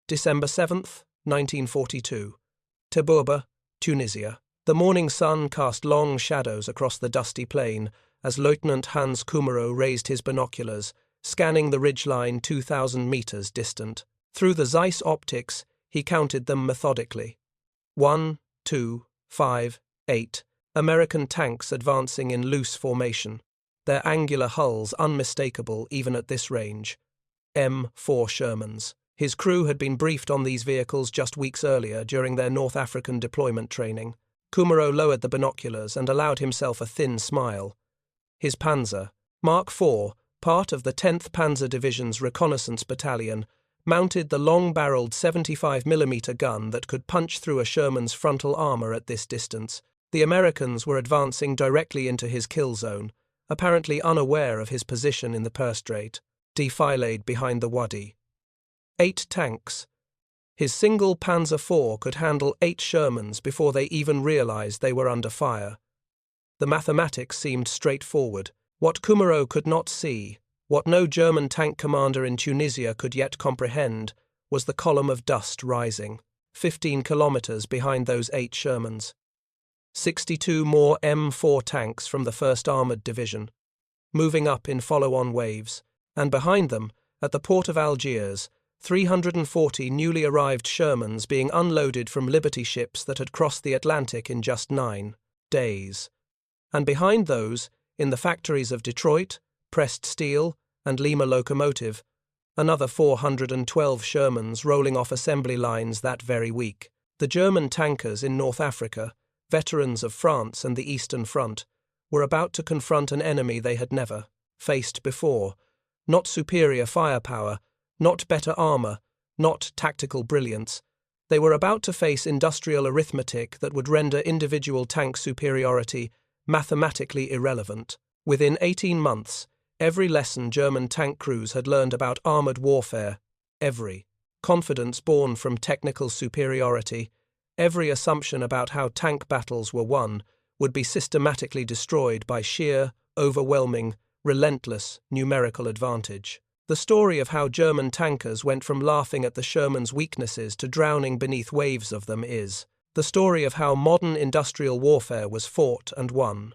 December 7th, 1942. Tebourba, Tunisia. The morning sun cast long shadows across the dusty plain as Leutnant Hans Kummerow raised his binoculars, scanning the ridgeline 2,000 meters distant. Through the Zeiss optics, he counted them methodically. 1, 2, 5, 8. American tanks advancing in loose formation, their angular hulls unmistakable even at this range. M4 Shermans. His crew had been briefed on these vehicles just weeks earlier during their North African deployment training. Kummerow lowered the binoculars and allowed himself a thin smile. His Panzer Mark IV, part of the 10th Panzer Division's reconnaissance battalion, mounted the long-barreled 75mm gun that could punch through a Sherman's frontal armor at this distance. The Americans were advancing directly into his kill zone, apparently unaware of his position in the purse strait, defilade behind the wadi. 8 tanks. His single Panzer IV could handle 8 Shermans before they even realized they were under fire. The mathematics seemed straightforward. What Kummerow could not see, what no German tank commander in Tunisia could yet comprehend, was the column of dust rising, 15 kilometers behind those 8 Shermans. 62 more M4 tanks from the 1st Armoured Division, moving up in follow-on waves, and behind them, at the port of Algiers, 340 newly arrived Shermans being unloaded from Liberty ships that had crossed the Atlantic in just 9 days. And behind those, in the factories of Detroit, Pressed Steel, and Lima Locomotive, another 412 Shermans rolling off assembly lines that very week. The German tankers in North Africa, veterans of France and the Eastern Front, were about to confront an enemy they had never faced before. Not superior firepower, not better armor, not tactical brilliance. They were about to face industrial arithmetic that would render individual tank superiority mathematically irrelevant. Within 18 months, every lesson German tank crews had learned about armored warfare, every confidence born from technical superiority, every assumption about how tank battles were won, would be systematically destroyed by sheer, overwhelming, relentless numerical advantage. The story of how German tankers went from laughing at the Sherman's weaknesses to drowning beneath waves of them is the story of how modern industrial warfare was fought and won.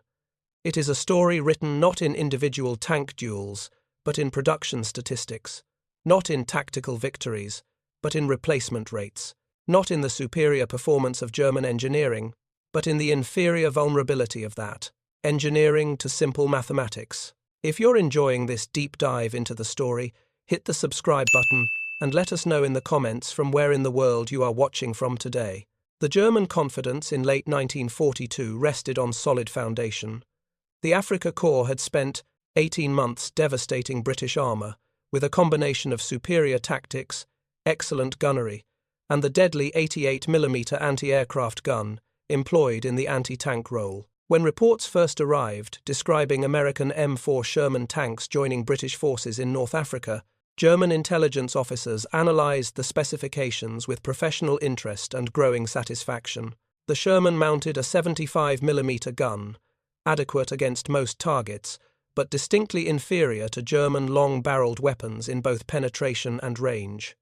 It is a story written not in individual tank duels, but in production statistics, not in tactical victories, but in replacement rates, not in the superior performance of German engineering, but in the inferior vulnerability of that engineering to simple mathematics. If you're enjoying this deep dive into the story, hit the subscribe button and let us know in the comments from where in the world you are watching from today. The German confidence in late 1942 rested on solid foundation. The Afrika Korps had spent 18 months devastating British armour with a combination of superior tactics, excellent gunnery, and the deadly 88mm anti-aircraft gun employed in the anti-tank role. When reports first arrived describing American M4 Sherman tanks joining British forces in North Africa, German intelligence officers analysed the specifications with professional interest and growing satisfaction. The Sherman mounted a 75mm gun, adequate against most targets, but distinctly inferior to German long-barreled weapons in both penetration and range.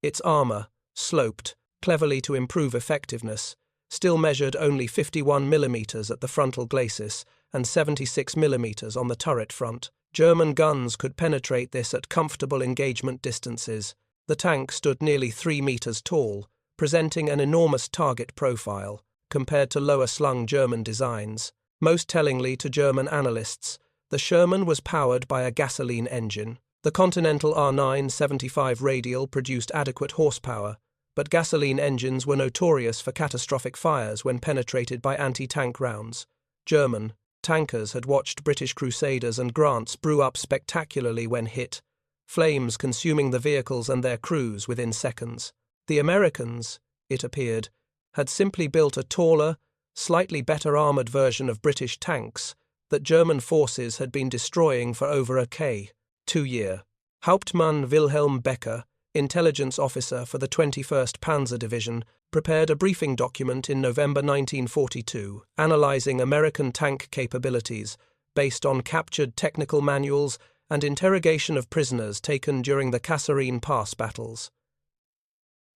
Its armour, sloped cleverly to improve effectiveness, still measured only 51mm at the frontal glacis and 76mm on the turret front. German guns could penetrate this at comfortable engagement distances. The tank stood nearly 3 meters tall, presenting an enormous target profile, compared to lower-slung German designs. Most tellingly to German analysts, the Sherman was powered by a gasoline engine. The Continental R9 75 radial produced adequate horsepower, but gasoline engines were notorious for catastrophic fires when penetrated by anti-tank rounds. German tankers had watched British Crusaders and Grants brew up spectacularly when hit, flames consuming the vehicles and their crews within seconds. The Americans, it appeared, had simply built a taller, slightly better armoured version of British tanks that German forces had been destroying for over a 2-year. Hauptmann Wilhelm Becker, intelligence officer for the 21st Panzer Division, prepared a briefing document in November 1942 analysing American tank capabilities based on captured technical manuals and interrogation of prisoners taken during the Kasserine Pass battles.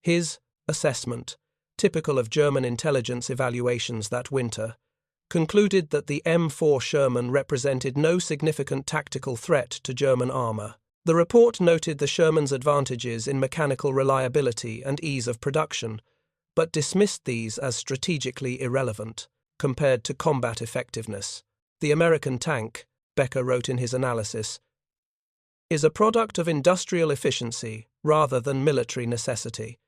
His assessment, typical of German intelligence evaluations that winter, concluded that the M4 Sherman represented no significant tactical threat to German armor. The report noted the Sherman's advantages in mechanical reliability and ease of production, but dismissed these as strategically irrelevant compared to combat effectiveness. The American tank, Becker wrote in his analysis, is a product of industrial efficiency rather than military necessity.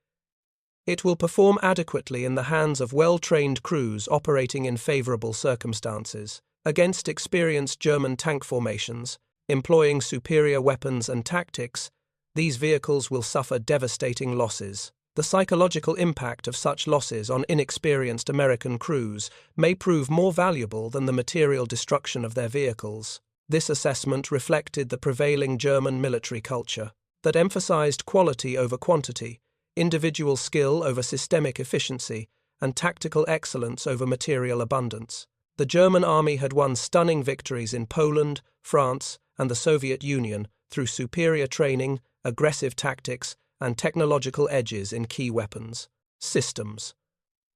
It will perform adequately in the hands of well-trained crews operating in favorable circumstances. Against experienced German tank formations, employing superior weapons and tactics, these vehicles will suffer devastating losses. The psychological impact of such losses on inexperienced American crews may prove more valuable than the material destruction of their vehicles. This assessment reflected the prevailing German military culture that emphasized quality over quantity, individual skill over systemic efficiency, and tactical excellence over material abundance. The German army had won stunning victories in Poland, France, and the Soviet Union through superior training, aggressive tactics, and technological edges in key weapons systems.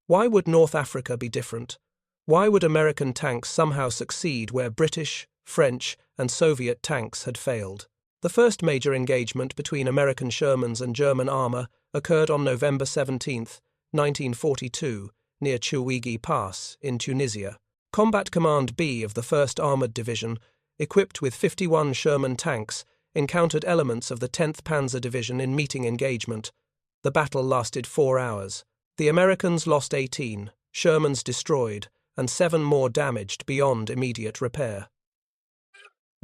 Why would North Africa be different? Why would American tanks somehow succeed where British, French, and Soviet tanks had failed? The first major engagement between American Shermans and German armor occurred on November 17, 1942, near Chouigi Pass in Tunisia. Combat Command B of the 1st Armored Division, equipped with 51 Sherman tanks, encountered elements of the 10th Panzer Division in meeting engagement. The battle lasted 4 hours. The Americans lost 18, Shermans destroyed, and 7 more damaged beyond immediate repair.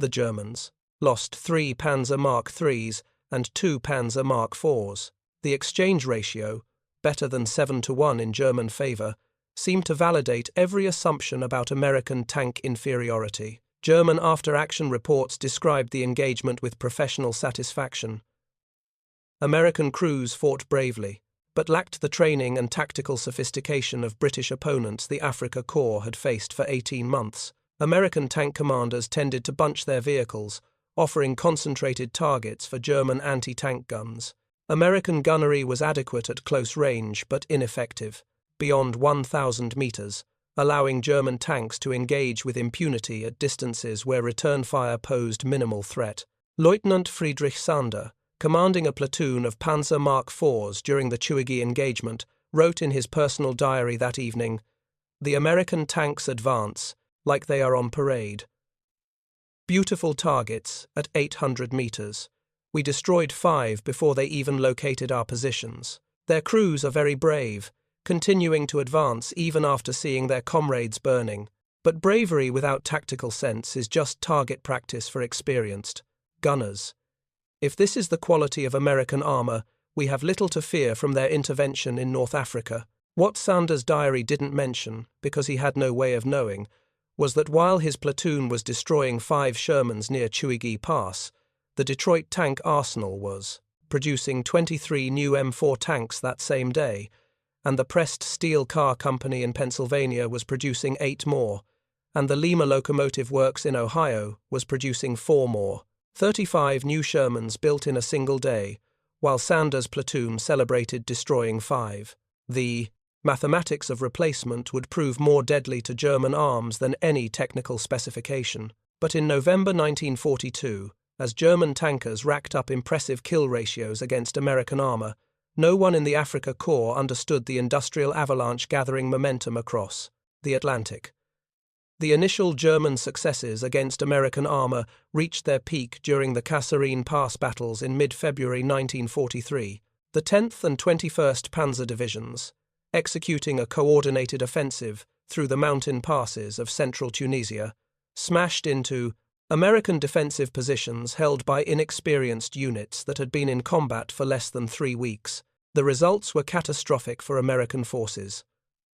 The Germans lost 3 Panzer Mark IIIs and 2 Panzer Mark IVs. The exchange ratio, better than 7-1 in German favor, seemed to validate every assumption about American tank inferiority. German after-action reports described the engagement with professional satisfaction. American crews fought bravely, but lacked the training and tactical sophistication of British opponents the Afrika Korps had faced for 18 months. American tank commanders tended to bunch their vehicles, offering concentrated targets for German anti-tank guns. American gunnery was adequate at close range but ineffective, beyond 1,000 meters, allowing German tanks to engage with impunity at distances where return fire posed minimal threat. Lieutenant Friedrich Sander, commanding a platoon of Panzer Mark IVs during the Chouigi engagement, wrote in his personal diary that evening, "The American tanks advance like they are on parade. Beautiful targets at 800 meters. We destroyed 5 before they even located our positions. Their crews are very brave, continuing to advance even after seeing their comrades burning. But bravery without tactical sense is just target practice for experienced gunners. If this is the quality of American armor, we have little to fear from their intervention in North Africa." What Sanders' diary didn't mention, because he had no way of knowing, was that while his platoon was destroying 5 Shermans near Chouigi Pass, the Detroit tank arsenal was producing 23 new M4 tanks that same day, and the Pressed Steel Car Company in Pennsylvania was producing 8 more, and the Lima Locomotive Works in Ohio was producing 4 more. 35 new Shermans built in a single day, while Sanders' platoon celebrated destroying 5. The mathematics of replacement would prove more deadly to German arms than any technical specification. But in November 1942, as German tankers racked up impressive kill ratios against American armor, no one in the Afrika Korps understood the industrial avalanche gathering momentum across the Atlantic. The initial German successes against American armor reached their peak during the Kasserine Pass battles in mid-February 1943. The 10th and 21st Panzer Divisions, executing a coordinated offensive through the mountain passes of central Tunisia, smashed into American defensive positions held by inexperienced units that had been in combat for less than 3 weeks. The results were catastrophic for American forces.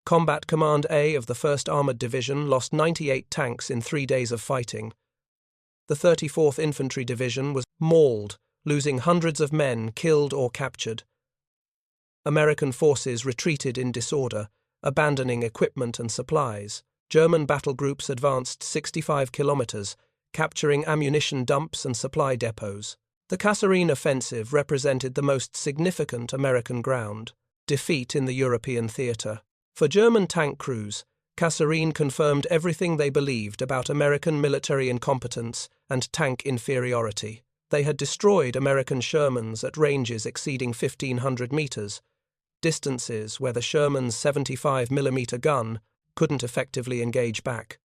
Combat Command A of the 1st Armored Division lost 98 tanks in 3 days of fighting. The 34th Infantry Division was mauled, losing hundreds of men killed or captured. American forces retreated in disorder, abandoning equipment and supplies. German battle groups advanced 65 kilometers, capturing ammunition dumps and supply depots. The Kasserine offensive represented the most significant American ground defeat in the European theatre. For German tank crews, Kasserine confirmed everything they believed about American military incompetence and tank inferiority. They had destroyed American Shermans at ranges exceeding 1,500 meters, distances where the Sherman's 75mm gun couldn't effectively engage back.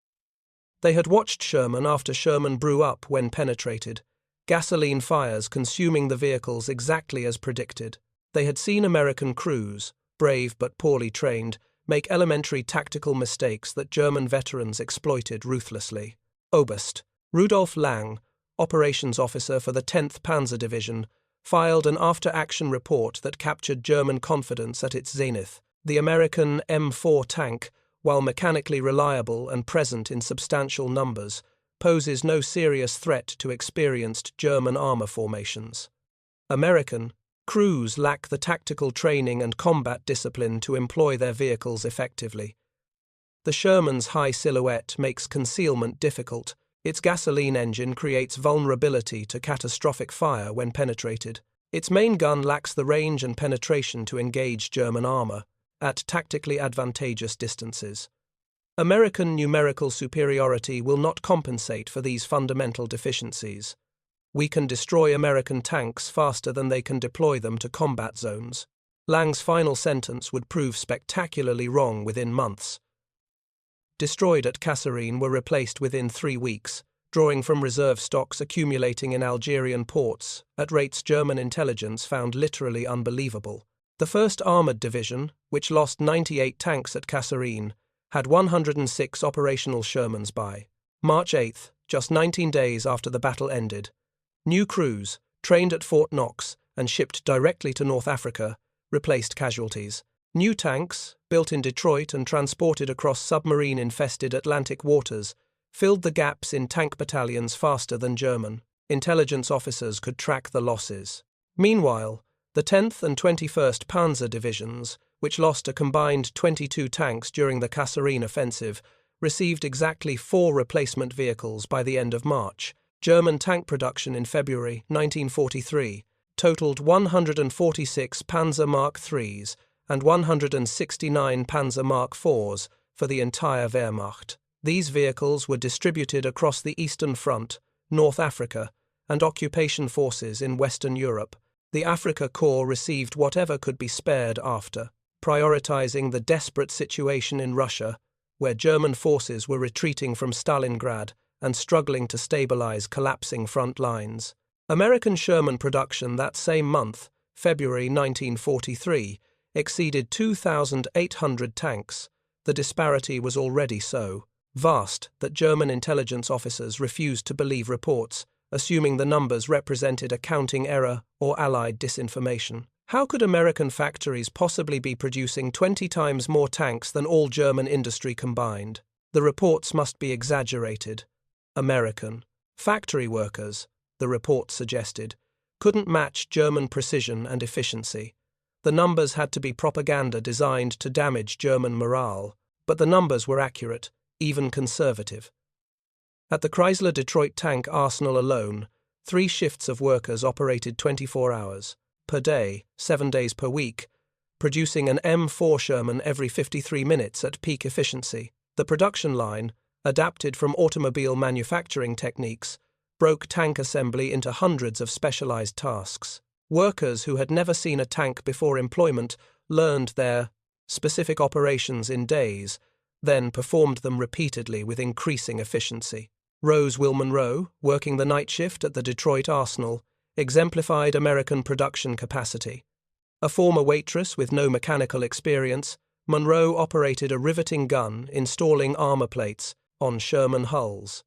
They had watched Sherman after Sherman blew up when penetrated, gasoline fires consuming the vehicles exactly as predicted. They had seen American crews, brave but poorly trained, make elementary tactical mistakes that German veterans exploited ruthlessly. Oberst Rudolf Lang, operations officer for the 10th Panzer Division, filed an after-action report that captured German confidence at its zenith. The American M4 tank, while mechanically reliable and present in substantial numbers, poses no serious threat to experienced German armor formations. American crews lack the tactical training and combat discipline to employ their vehicles effectively. The Sherman's high silhouette makes concealment difficult. Its gasoline engine creates vulnerability to catastrophic fire when penetrated. Its main gun lacks the range and penetration to engage German armor at tactically advantageous distances. American numerical superiority will not compensate for these fundamental deficiencies. We can destroy American tanks faster than they can deploy them to combat zones. Lang's final sentence would prove spectacularly wrong within months. Destroyed at Kasserine were replaced within 3 weeks, drawing from reserve stocks accumulating in Algerian ports at rates German intelligence found literally unbelievable. The 1st Armoured Division, which lost 98 tanks at Kasserine, had 106 operational Shermans by March 8, just 19 days after the battle ended. New crews, trained at Fort Knox and shipped directly to North Africa, replaced casualties. New tanks, built in Detroit and transported across submarine-infested Atlantic waters, filled the gaps in tank battalions faster than German intelligence officers could track the losses. Meanwhile, the 10th and 21st Panzer Divisions, which lost a combined 22 tanks during the Kasserine offensive, received exactly 4 replacement vehicles by the end of March. German tank production in February 1943 totaled 146 Panzer Mark IIIs and 169 Panzer Mark IVs for the entire Wehrmacht. These vehicles were distributed across the Eastern Front, North Africa, and occupation forces in Western Europe. The Africa Corps received whatever could be spared after, prioritizing the desperate situation in Russia, where German forces were retreating from Stalingrad and struggling to stabilize collapsing front lines. American Sherman production that same month, February 1943, exceeded 2,800 tanks. The disparity was already so vast that German intelligence officers refused to believe reports, assuming the numbers represented a counting error or Allied disinformation. How could American factories possibly be producing 20 times more tanks than all German industry combined? The reports must be exaggerated. American factory workers, the report suggested, couldn't match German precision and efficiency. The numbers had to be propaganda designed to damage German morale, but the numbers were accurate, even conservative. At the Chrysler Detroit tank arsenal alone, 3 shifts of workers operated 24 hours per day, 7 days per week, producing an M4 Sherman every 53 minutes at peak efficiency. The production line, adapted from automobile manufacturing techniques, broke tank assembly into hundreds of specialized tasks. Workers who had never seen a tank before employment learned their specific operations in days, then performed them repeatedly with increasing efficiency. Rose Monroe, working the night shift at the Detroit Arsenal, exemplified American production capacity. A former waitress with no mechanical experience, Monroe operated a riveting gun installing armor plates on Sherman hulls.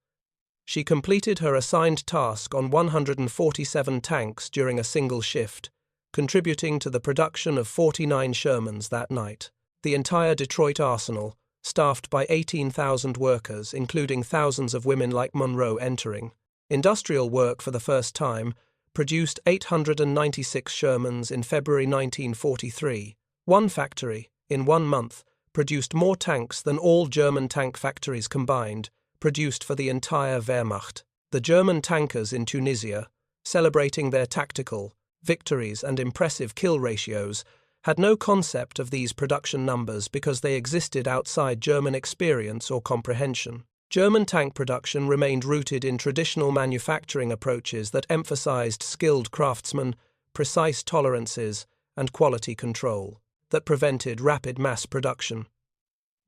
She completed her assigned task on 147 tanks during a single shift, contributing to the production of 49 Shermans that night. The entire Detroit Arsenal, staffed by 18,000 workers, including thousands of women like Monroe entering industrial work for the first time, produced 896 Shermans in February 1943. One factory, in 1 month, produced more tanks than all German tank factories combined, produced for the entire Wehrmacht. The German tankers in Tunisia, celebrating their tactical victories and impressive kill ratios, had no concept of these production numbers because they existed outside German experience or comprehension. German tank production remained rooted in traditional manufacturing approaches that emphasized skilled craftsmen, precise tolerances, and quality control, that prevented rapid mass production.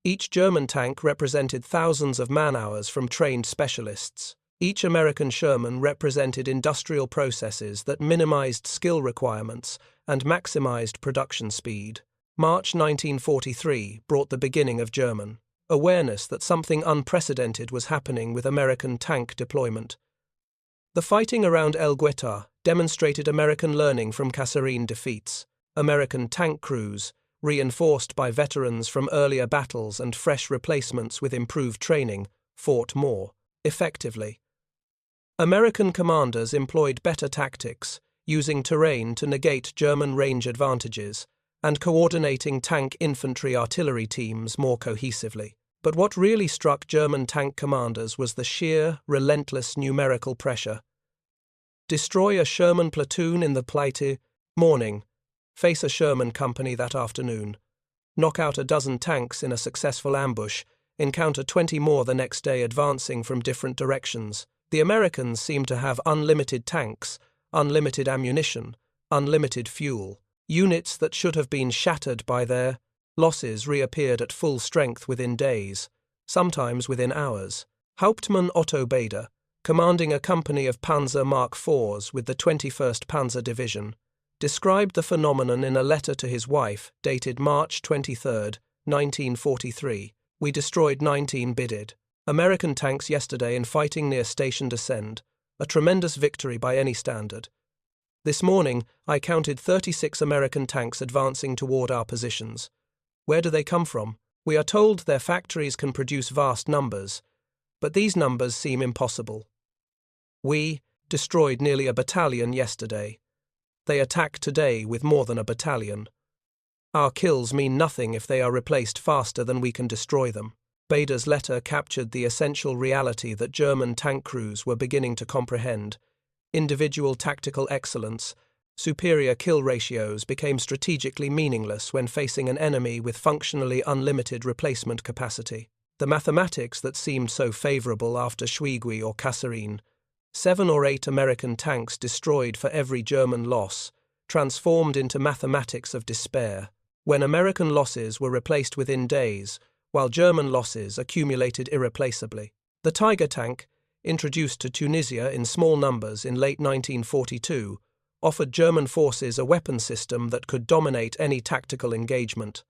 Each German tank represented thousands of man-hours from trained specialists. Each American Sherman represented industrial processes that minimized skill requirements and maximized production speed. March 1943 brought the beginning of German awareness that something unprecedented was happening with American tank deployment. The fighting around El Gueta demonstrated American learning from Kasserine defeats. American tank crews, reinforced by veterans from earlier battles and fresh replacements with improved training, fought more effectively. American commanders employed better tactics, using terrain to negate German range advantages, and coordinating tank infantry artillery teams more cohesively. But what really struck German tank commanders was the sheer, relentless numerical pressure. Destroy a Sherman platoon in the Pleite morning, face a Sherman company that afternoon, knock out a dozen tanks in a successful ambush, encounter 20 more the next day advancing from different directions. The Americans seemed to have unlimited tanks, unlimited ammunition, unlimited fuel. Units that should have been shattered by their losses reappeared at full strength within days, sometimes within hours. Hauptmann Otto Bader, commanding a company of Panzer Mark IVs with the 21st Panzer Division, described the phenomenon in a letter to his wife dated March 23, 1943. We destroyed 19 bidded American tanks yesterday in fighting near Station Descend, a tremendous victory by any standard. This morning, I counted 36 American tanks advancing toward our positions. Where do they come from? We are told their factories can produce vast numbers, but these numbers seem impossible. We destroyed nearly a battalion yesterday. They attack today with more than a battalion. Our kills mean nothing if they are replaced faster than we can destroy them. Bader's letter captured the essential reality that German tank crews were beginning to comprehend. Individual tactical excellence, superior kill ratios became strategically meaningless when facing an enemy with functionally unlimited replacement capacity. The mathematics that seemed so favorable after Schwiegui or Kasserine, 7 or 8 American tanks destroyed for every German loss, transformed into mathematics of despair, when American losses were replaced within days, while German losses accumulated irreplaceably. The Tiger tank, introduced to Tunisia in small numbers in late 1942, offered German forces a weapon system that could dominate any tactical engagement.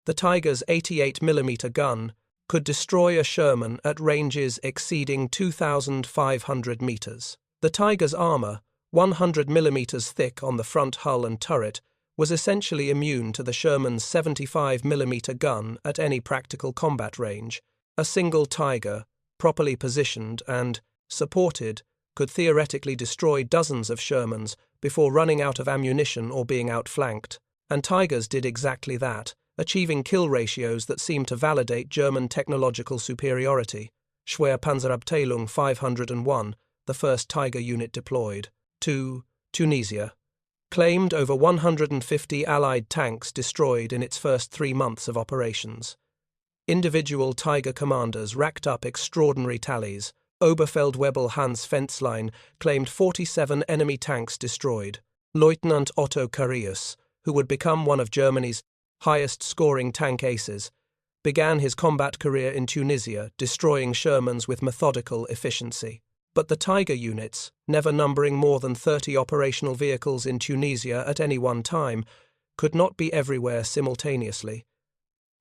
The Tiger's 88mm gun could destroy a Sherman at ranges exceeding 2,500 meters. The Tiger's armor, 100mm thick on the front hull and turret, was essentially immune to the Sherman's 75mm gun at any practical combat range. A single Tiger, properly positioned and supported, could theoretically destroy dozens of Shermans before running out of ammunition or being outflanked. And Tigers did exactly that, achieving kill ratios that seemed to validate German technological superiority. Schwer Panzerabteilung 501, the first Tiger unit deployed to Tunisia, claimed over 150 Allied tanks destroyed in its first 3 months of operations. Individual Tiger commanders racked up extraordinary tallies. Oberfeldwebel Hans Fenzlein claimed 47 enemy tanks destroyed. Lieutenant Otto Carius, who would become one of Germany's highest-scoring tank aces, began his combat career in Tunisia, destroying Shermans with methodical efficiency. But the Tiger units, never numbering more than 30 operational vehicles in Tunisia at any one time, could not be everywhere simultaneously.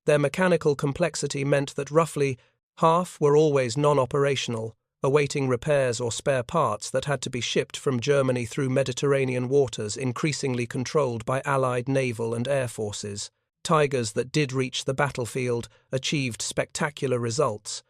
Their mechanical complexity meant that roughly half were always non-operational, awaiting repairs or spare parts that had to be shipped from Germany through Mediterranean waters increasingly controlled by Allied naval and air forces. Tigers that did reach the battlefield achieved spectacular results,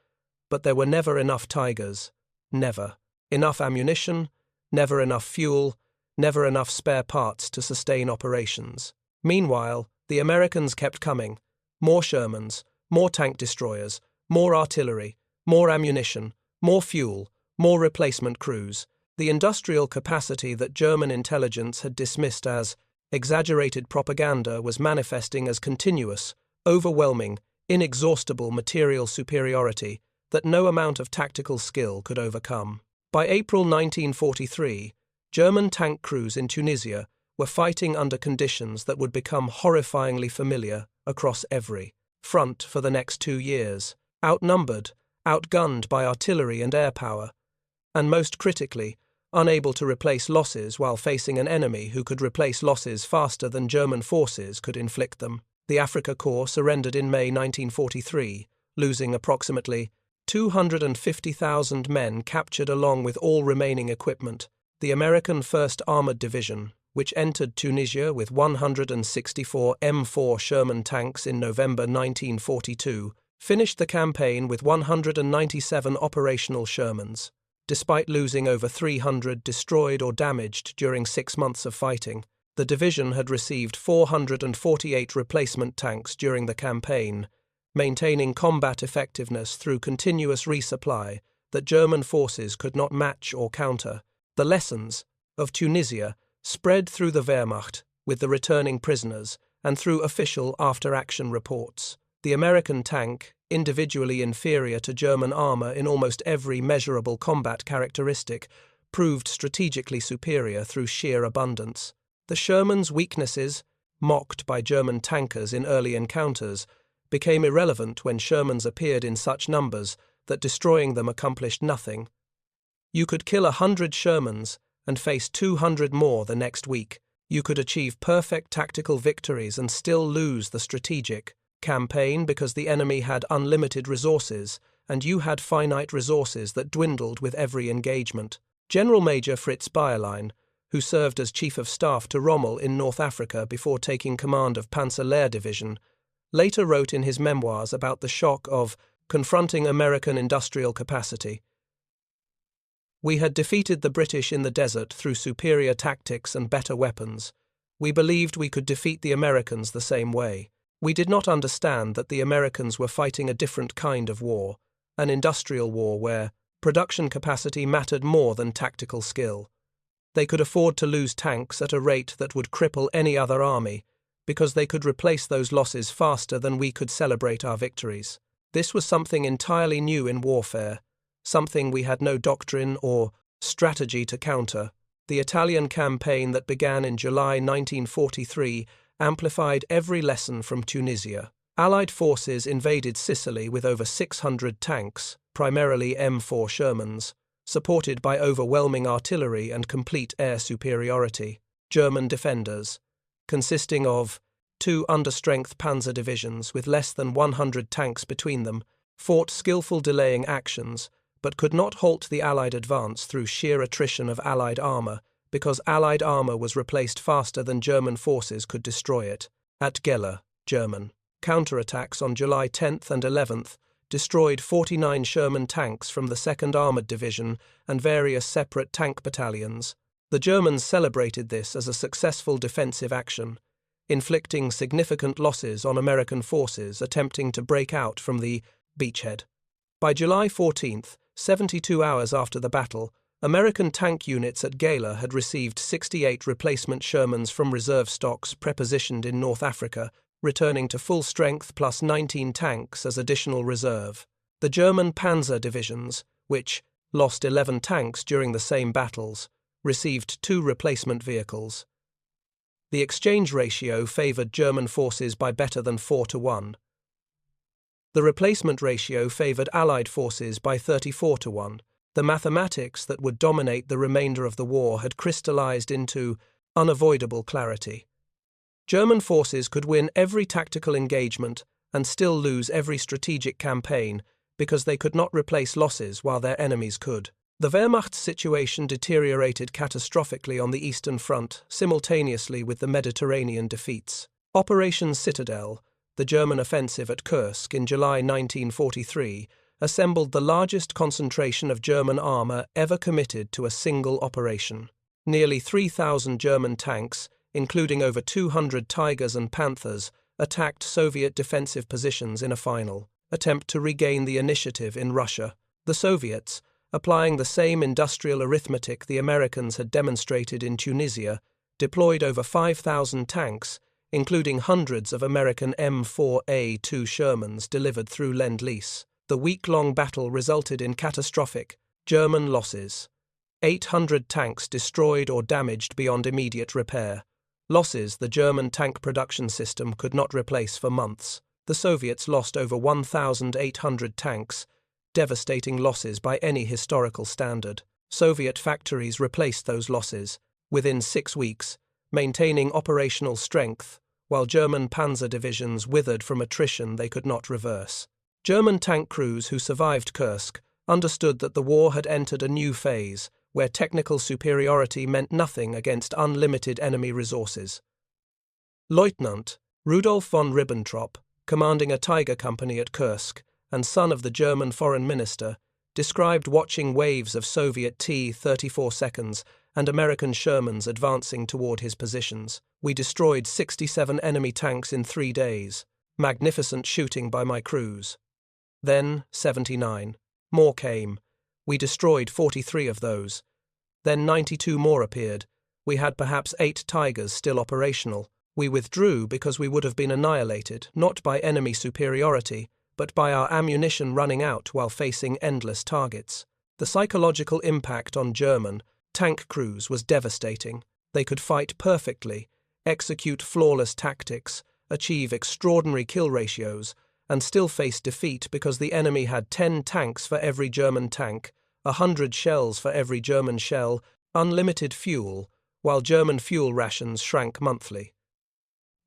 but there were never enough Tigers. Never. Enough ammunition, never enough fuel, never enough spare parts to sustain operations. Meanwhile, the Americans kept coming. More Shermans, more tank destroyers, more artillery, more ammunition, more fuel, more replacement crews. The industrial capacity that German intelligence had dismissed as exaggerated propaganda was manifesting as continuous, overwhelming, inexhaustible material superiority that no amount of tactical skill could overcome. By April 1943, German tank crews in Tunisia were fighting under conditions that would become horrifyingly familiar across every front for the next 2 years, outnumbered, outgunned by artillery and air power, and most critically, unable to replace losses while facing an enemy who could replace losses faster than German forces could inflict them. The Afrika Korps surrendered in May 1943, losing approximately 250,000 men captured along with all remaining equipment. The American 1st Armored Division, which entered Tunisia with 164 M4 Sherman tanks in November 1942, finished the campaign with 197 operational Shermans. Despite losing over 300 destroyed or damaged during 6 months of fighting, the division had received 448 replacement tanks during the campaign, maintaining combat effectiveness through continuous resupply that German forces could not match or counter. The lessons of Tunisia spread through the Wehrmacht with the returning prisoners and through official after-action reports. The American tank, individually inferior to German armor in almost every measurable combat characteristic, proved strategically superior through sheer abundance. The Sherman's weaknesses, mocked by German tankers in early encounters, became irrelevant when Shermans appeared in such numbers that destroying them accomplished nothing. You could kill 100 Shermans and face 200 more the next week. You could achieve perfect tactical victories and still lose the strategic campaign because the enemy had unlimited resources, and you had finite resources that dwindled with every engagement. General Major Fritz Bayerlein, who served as Chief of Staff to Rommel in North Africa before taking command of Panzer Lehr Division, later wrote in his memoirs about the shock of confronting American industrial capacity. We had defeated the British in the desert through superior tactics and better weapons. We believed we could defeat the Americans the same way. We did not understand that the Americans were fighting a different kind of war, an industrial war where production capacity mattered more than tactical skill. They could afford to lose tanks at a rate that would cripple any other army, because they could replace those losses faster than we could celebrate our victories. This was something entirely new in warfare, something we had no doctrine or strategy to counter. The Italian campaign that began in July 1943 amplified every lesson from Tunisia. Allied forces invaded Sicily with over 600 tanks, primarily M4 Shermans, supported by overwhelming artillery and complete air superiority. German defenders, consisting of 2 understrength Panzer divisions with less than 100 tanks between them, fought skillful delaying actions, but could not halt the Allied advance through sheer attrition of Allied armor, because Allied armor was replaced faster than German forces could destroy it. At Gela, German counterattacks on July 10th and 11th destroyed 49 Sherman tanks from the 2nd Armored Division and various separate tank battalions. The Germans celebrated this as a successful defensive action, inflicting significant losses on American forces attempting to break out from the beachhead. By July 14th, 72 hours after the battle, American tank units at Gela had received 68 replacement Shermans from reserve stocks prepositioned in North Africa, returning to full strength plus 19 tanks as additional reserve. The German Panzer divisions, which lost 11 tanks during the same battles, received 2 replacement vehicles. The exchange ratio favored German forces by better than 4-1. The replacement ratio favored Allied forces by 34-1. The mathematics that would dominate the remainder of the war had crystallized into unavoidable clarity. German forces could win every tactical engagement and still lose every strategic campaign because they could not replace losses while their enemies could. The Wehrmacht's situation deteriorated catastrophically on the Eastern Front simultaneously with the Mediterranean defeats. Operation Citadel, the German offensive at Kursk in July 1943, assembled the largest concentration of German armor ever committed to a single operation. Nearly 3,000 German tanks, including over 200 Tigers and Panthers, attacked Soviet defensive positions in a final attempt to regain the initiative in Russia. The Soviets, applying the same industrial arithmetic the Americans had demonstrated in Tunisia, deployed over 5,000 tanks, including hundreds of American M4A2 Shermans delivered through Lend-Lease. The week-long battle resulted in catastrophic German losses. 800 tanks destroyed or damaged beyond immediate repair. Losses the German tank production system could not replace for months. The Soviets lost over 1,800 tanks, devastating losses by any historical standard. Soviet factories replaced those losses within 6 weeks, maintaining operational strength, while German panzer divisions withered from attrition they could not reverse. German tank crews who survived Kursk understood that the war had entered a new phase, where technical superiority meant nothing against unlimited enemy resources. Lieutenant Rudolf von Ribbentrop, commanding a Tiger company at Kursk, and son of the German foreign minister, described watching waves of Soviet T-34 seconds and American Shermans advancing toward his positions. "We destroyed 67 enemy tanks in 3 days. Magnificent shooting by my crews." Then 79. More came. "We destroyed 43 of those. Then 92 more appeared. We had perhaps 8 Tigers still operational. We withdrew because we would have been annihilated, not by enemy superiority, but by our ammunition running out while facing endless targets." The psychological impact on German tank crews was devastating. They could fight perfectly, execute flawless tactics, achieve extraordinary kill ratios, and still face defeat because the enemy had 10 tanks for every German tank, 100 shells for every German shell, unlimited fuel, while German fuel rations shrank monthly.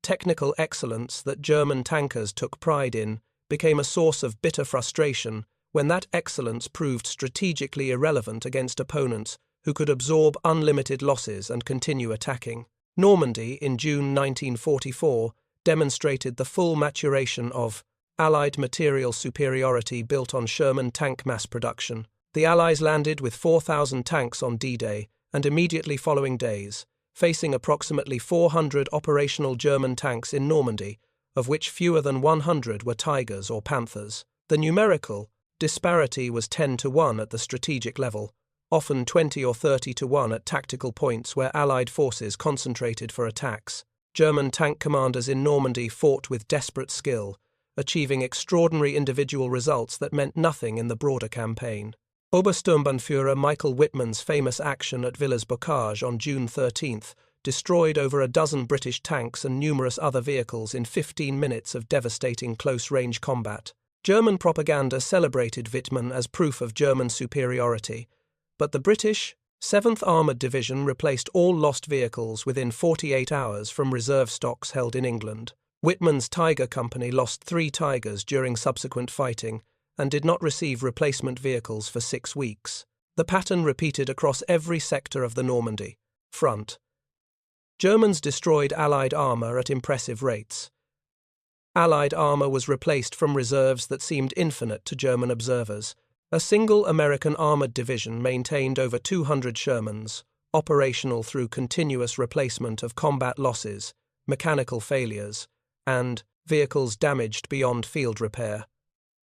Technical excellence that German tankers took pride in became a source of bitter frustration when that excellence proved strategically irrelevant against opponents who could absorb unlimited losses and continue attacking. Normandy, in June 1944, demonstrated the full maturation of Allied material superiority built on Sherman tank mass production. The Allies landed with 4,000 tanks on D-Day and immediately following days, facing approximately 400 operational German tanks in Normandy, of which fewer than 100 were Tigers or Panthers. The numerical disparity was 10-1 at the strategic level, often 20 or 30-1 at tactical points where Allied forces concentrated for attacks. German tank commanders in Normandy fought with desperate skill, achieving extraordinary individual results that meant nothing in the broader campaign. Obersturmbannführer Michael Wittmann's famous action at Villers-Bocage on June 13 destroyed over a dozen British tanks and numerous other vehicles in 15 minutes of devastating close-range combat. German propaganda celebrated Wittmann as proof of German superiority, but the British 7th Armoured Division replaced all lost vehicles within 48 hours from reserve stocks held in England. Wittmann's Tiger Company lost 3 Tigers during subsequent fighting and did not receive replacement vehicles for 6 weeks. The pattern repeated across every sector of the Normandy front. Germans destroyed Allied armour at impressive rates. Allied armour was replaced from reserves that seemed infinite to German observers. A single American armoured division maintained over 200 Shermans, operational through continuous replacement of combat losses, mechanical failures, and vehicles damaged beyond field repair.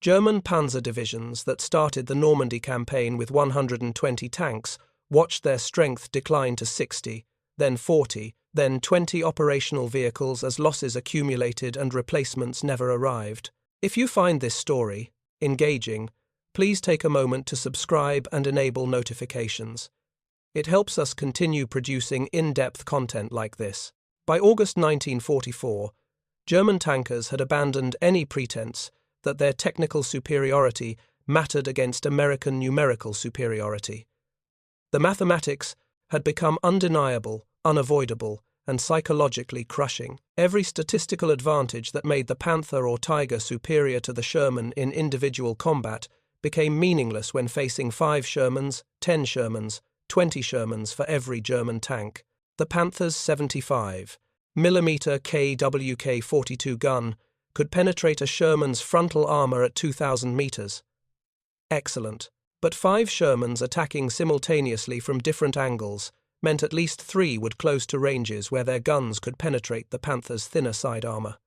German panzer divisions that started the Normandy campaign with 120 tanks watched their strength decline to 60, then 40, then 20 operational vehicles as losses accumulated and replacements never arrived. If you find this story engaging, please take a moment to subscribe and enable notifications. It helps us continue producing in-depth content like this. By August 1944, German tankers had abandoned any pretense that their technical superiority mattered against American numerical superiority. The mathematics had become undeniable, unavoidable, and psychologically crushing. Every statistical advantage that made the Panther or Tiger superior to the Sherman in individual combat became meaningless when facing 5 Shermans, 10 Shermans, 20 Shermans for every German tank. The Panther's 75 mm KWK-42 gun could penetrate a Sherman's frontal armour at 2,000 meters. Excellent. But 5 Shermans attacking simultaneously from different angles meant at least 3 would close to ranges where their guns could penetrate the Panther's thinner side armour.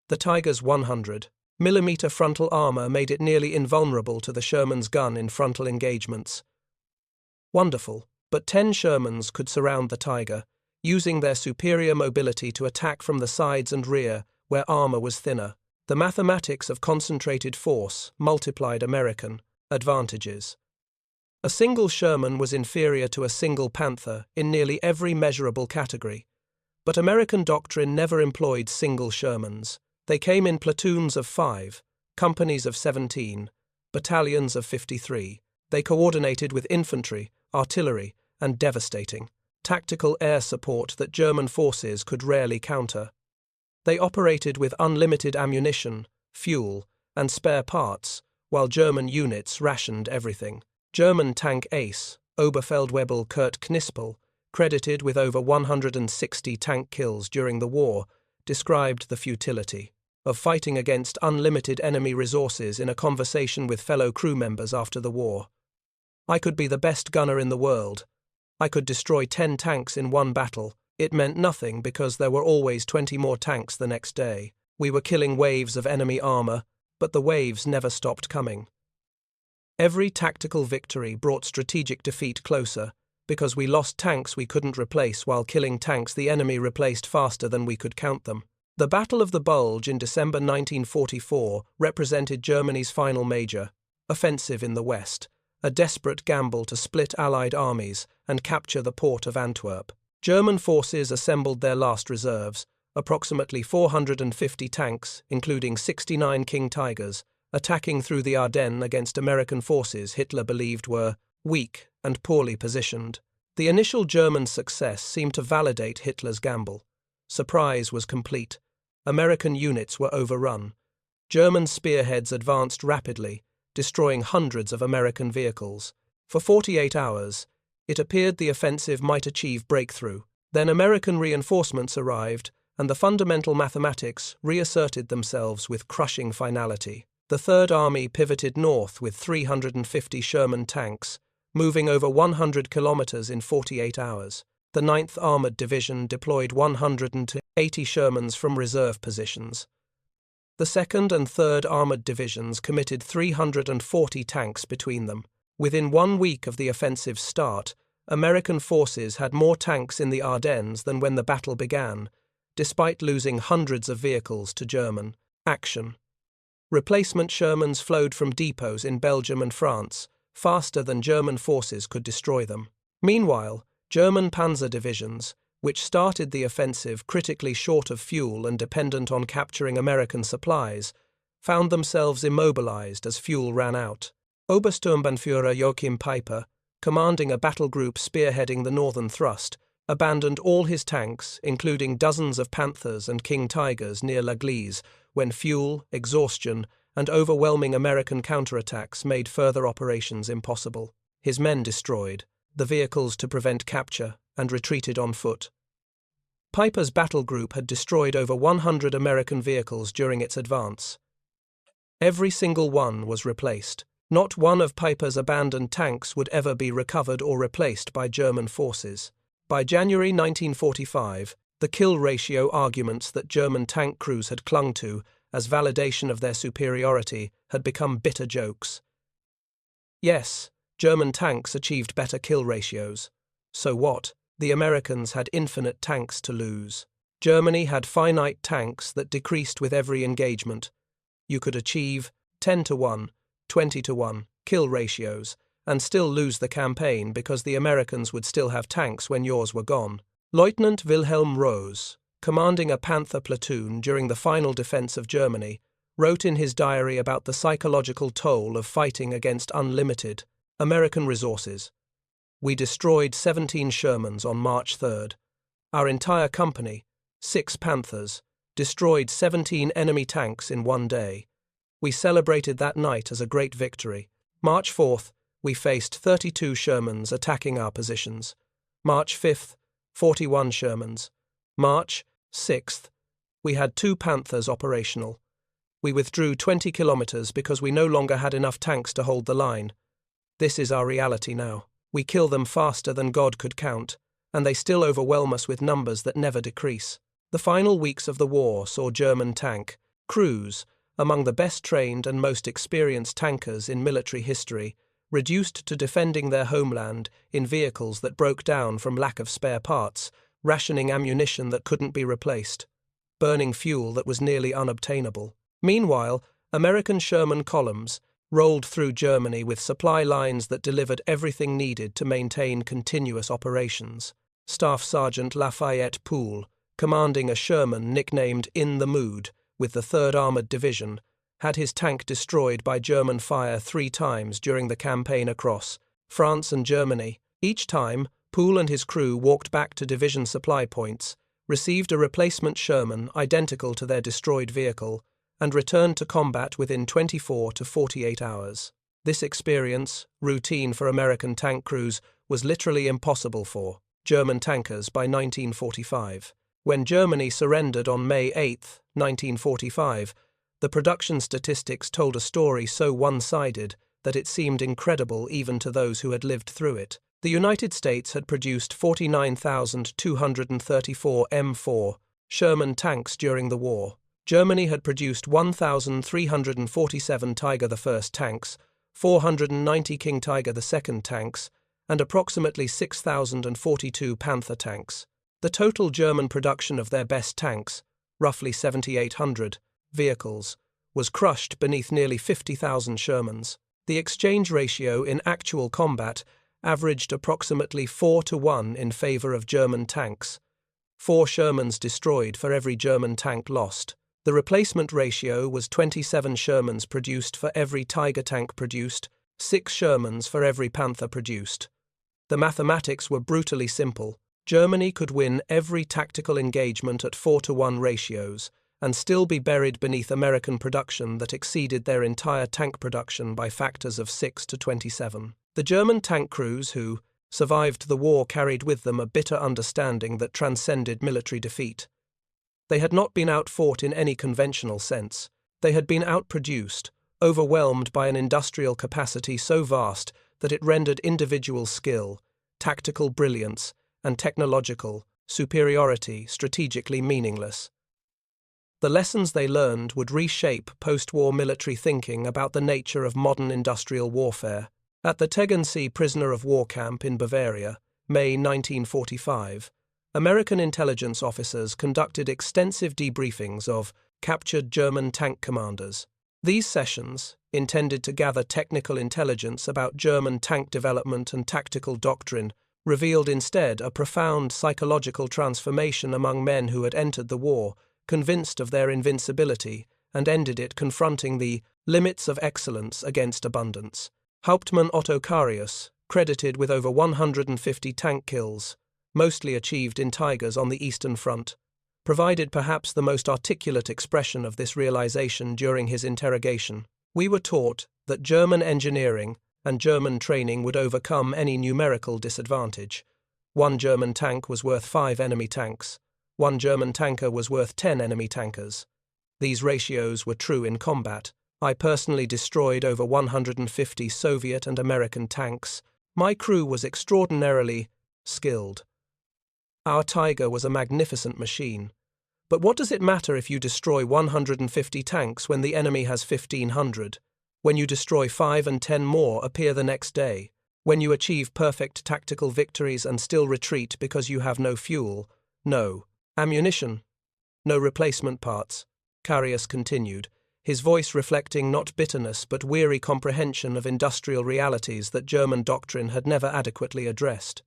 The Tiger's 100 Millimeter frontal armor made it nearly invulnerable to the Sherman's gun in frontal engagements. Wonderful, but 10 Shermans could surround the Tiger, using their superior mobility to attack from the sides and rear, where armor was thinner. The mathematics of concentrated force multiplied American advantages. A single Sherman was inferior to a single Panther in nearly every measurable category, but American doctrine never employed single Shermans. They came in platoons of 5, companies of 17, battalions of 53. They coordinated with infantry, artillery, and devastating tactical air support that German forces could rarely counter. They operated with unlimited ammunition, fuel, and spare parts, while German units rationed everything. German tank ace, Oberfeldwebel Kurt Knispel, credited with over 160 tank kills during the war, described the futility of fighting against unlimited enemy resources in a conversation with fellow crew members after the war. "I could be the best gunner in the world. I could destroy 10 tanks in one battle. It meant nothing because there were always 20 more tanks the next day. We were killing waves of enemy armor, but the waves never stopped coming." Every tactical victory brought strategic defeat closer, because we lost tanks we couldn't replace while killing tanks the enemy replaced faster than we could count them. The Battle of the Bulge in December 1944 represented Germany's final major offensive in the West, a desperate gamble to split Allied armies and capture the port of Antwerp. German forces assembled their last reserves, approximately 450 tanks, including 69 King Tigers, attacking through the Ardennes against American forces Hitler believed were weak and poorly positioned. The initial German success seemed to validate Hitler's gamble. Surprise was complete. American units were overrun. German spearheads advanced rapidly, destroying hundreds of American vehicles. For 48 hours, it appeared the offensive might achieve breakthrough. Then American reinforcements arrived, and the fundamental mathematics reasserted themselves with crushing finality. The Third Army pivoted north with 350 Sherman tanks, moving over 100 kilometers in 48 hours. The 9th Armored Division deployed 180 Shermans from reserve positions. The 2nd and 3rd Armored Divisions committed 340 tanks between them. Within 1 week of the offensive's start, American forces had more tanks in the Ardennes than when the battle began, despite losing hundreds of vehicles to German action. Replacement Shermans flowed from depots in Belgium and France, faster than German forces could destroy them. Meanwhile, German Panzer Divisions, which started the offensive critically short of fuel and dependent on capturing American supplies, found themselves immobilized as fuel ran out. Obersturmbannführer Joachim Peiper, commanding a battle group spearheading the northern thrust, abandoned all his tanks, including dozens of Panthers and King Tigers near L'Église, when fuel, exhaustion, and overwhelming American counterattacks made further operations impossible. His men destroyed the vehicles to prevent capture and retreated on foot. Piper's battle group had destroyed over 100 American vehicles during its advance. Every single one was replaced. Not one of Piper's abandoned tanks would ever be recovered or replaced by German forces. By January 1945, the kill ratio arguments that German tank crews had clung to as validation of their superiority had become bitter jokes. Yes, German tanks achieved better kill ratios. So what? The Americans had infinite tanks to lose. Germany had finite tanks that decreased with every engagement. You could achieve 10-1, 20-1 kill ratios and still lose the campaign because the Americans would still have tanks when yours were gone. Lieutenant Wilhelm Rose, commanding a Panther platoon during the final defense of Germany, wrote in his diary about the psychological toll of fighting against unlimited American resources. "We destroyed 17 Shermans on March 3rd. Our entire company, 6 Panthers, destroyed 17 enemy tanks in one day. We celebrated that night as a great victory. March 4th, we faced 32 Shermans attacking our positions. March 5th, 41 Shermans. March 6th, we had 2 Panthers operational. We withdrew 20 kilometers because we no longer had enough tanks to hold the line. This is our reality now. We kill them faster than God could count, and they still overwhelm us with numbers that never decrease." The final weeks of the war saw German tank crews among the best trained and most experienced tankers in military history, reduced to defending their homeland in vehicles that broke down from lack of spare parts, rationing ammunition that couldn't be replaced, burning fuel that was nearly unobtainable. Meanwhile, American Sherman columns rolled through Germany with supply lines that delivered everything needed to maintain continuous operations. Staff Sergeant Lafayette Poole, commanding a Sherman nicknamed In the Mood with the 3rd Armored Division, had his tank destroyed by German fire 3 times during the campaign across France and Germany. Each time, Poole and his crew walked back to division supply points, received a replacement Sherman identical to their destroyed vehicle, and returned to combat within 24 to 48 hours. This experience, routine for American tank crews, was literally impossible for German tankers by 1945. When Germany surrendered on May 8, 1945, the production statistics told a story so one-sided that it seemed incredible even to those who had lived through it. The United States had produced 49,234 M4 Sherman tanks during the war. Germany had produced 1,347 Tiger I tanks, 490 King Tiger II tanks, and approximately 6,042 Panther tanks. The total German production of their best tanks, roughly 7,800 vehicles, was crushed beneath nearly 50,000 Shermans. The exchange ratio in actual combat averaged approximately 4-1 in favor of German tanks. 4 Shermans destroyed for every German tank lost. The replacement ratio was 27 Shermans produced for every Tiger tank produced, 6 Shermans for every Panther produced. The mathematics were brutally simple. Germany could win every tactical engagement at 4-1 ratios and still be buried beneath American production that exceeded their entire tank production by factors of 6 to 27. The German tank crews who survived the war carried with them a bitter understanding that transcended military defeat. They had not been outfought in any conventional sense. They had been outproduced, overwhelmed by an industrial capacity so vast that it rendered individual skill, tactical brilliance, and technological superiority strategically meaningless. The lessons they learned would reshape post-war military thinking about the nature of modern industrial warfare. At the Tegernsee prisoner of war camp in Bavaria, May 1945, American intelligence officers conducted extensive debriefings of captured German tank commanders. These sessions, intended to gather technical intelligence about German tank development and tactical doctrine, revealed instead a profound psychological transformation among men who had entered the war, convinced of their invincibility, and ended it confronting the limits of excellence against abundance. Hauptmann Otto Carius, credited with over 150 tank kills, mostly achieved in Tigers on the Eastern Front, provided perhaps the most articulate expression of this realization during his interrogation. We were taught that German engineering and German training would overcome any numerical disadvantage. 1 German tank was worth 5 enemy tanks. 1 German tanker was worth 10 enemy tankers. These ratios were true in combat. I personally destroyed over 150 Soviet and American tanks. My crew was extraordinarily skilled. Our Tiger was a magnificent machine. But what does it matter if you destroy 150 tanks when the enemy has 1,500? When you destroy 5 and 10 more appear the next day? When you achieve perfect tactical victories and still retreat because you have no fuel, no ammunition, no replacement parts? Carius continued, his voice reflecting not bitterness but weary comprehension of industrial realities that German doctrine had never adequately addressed.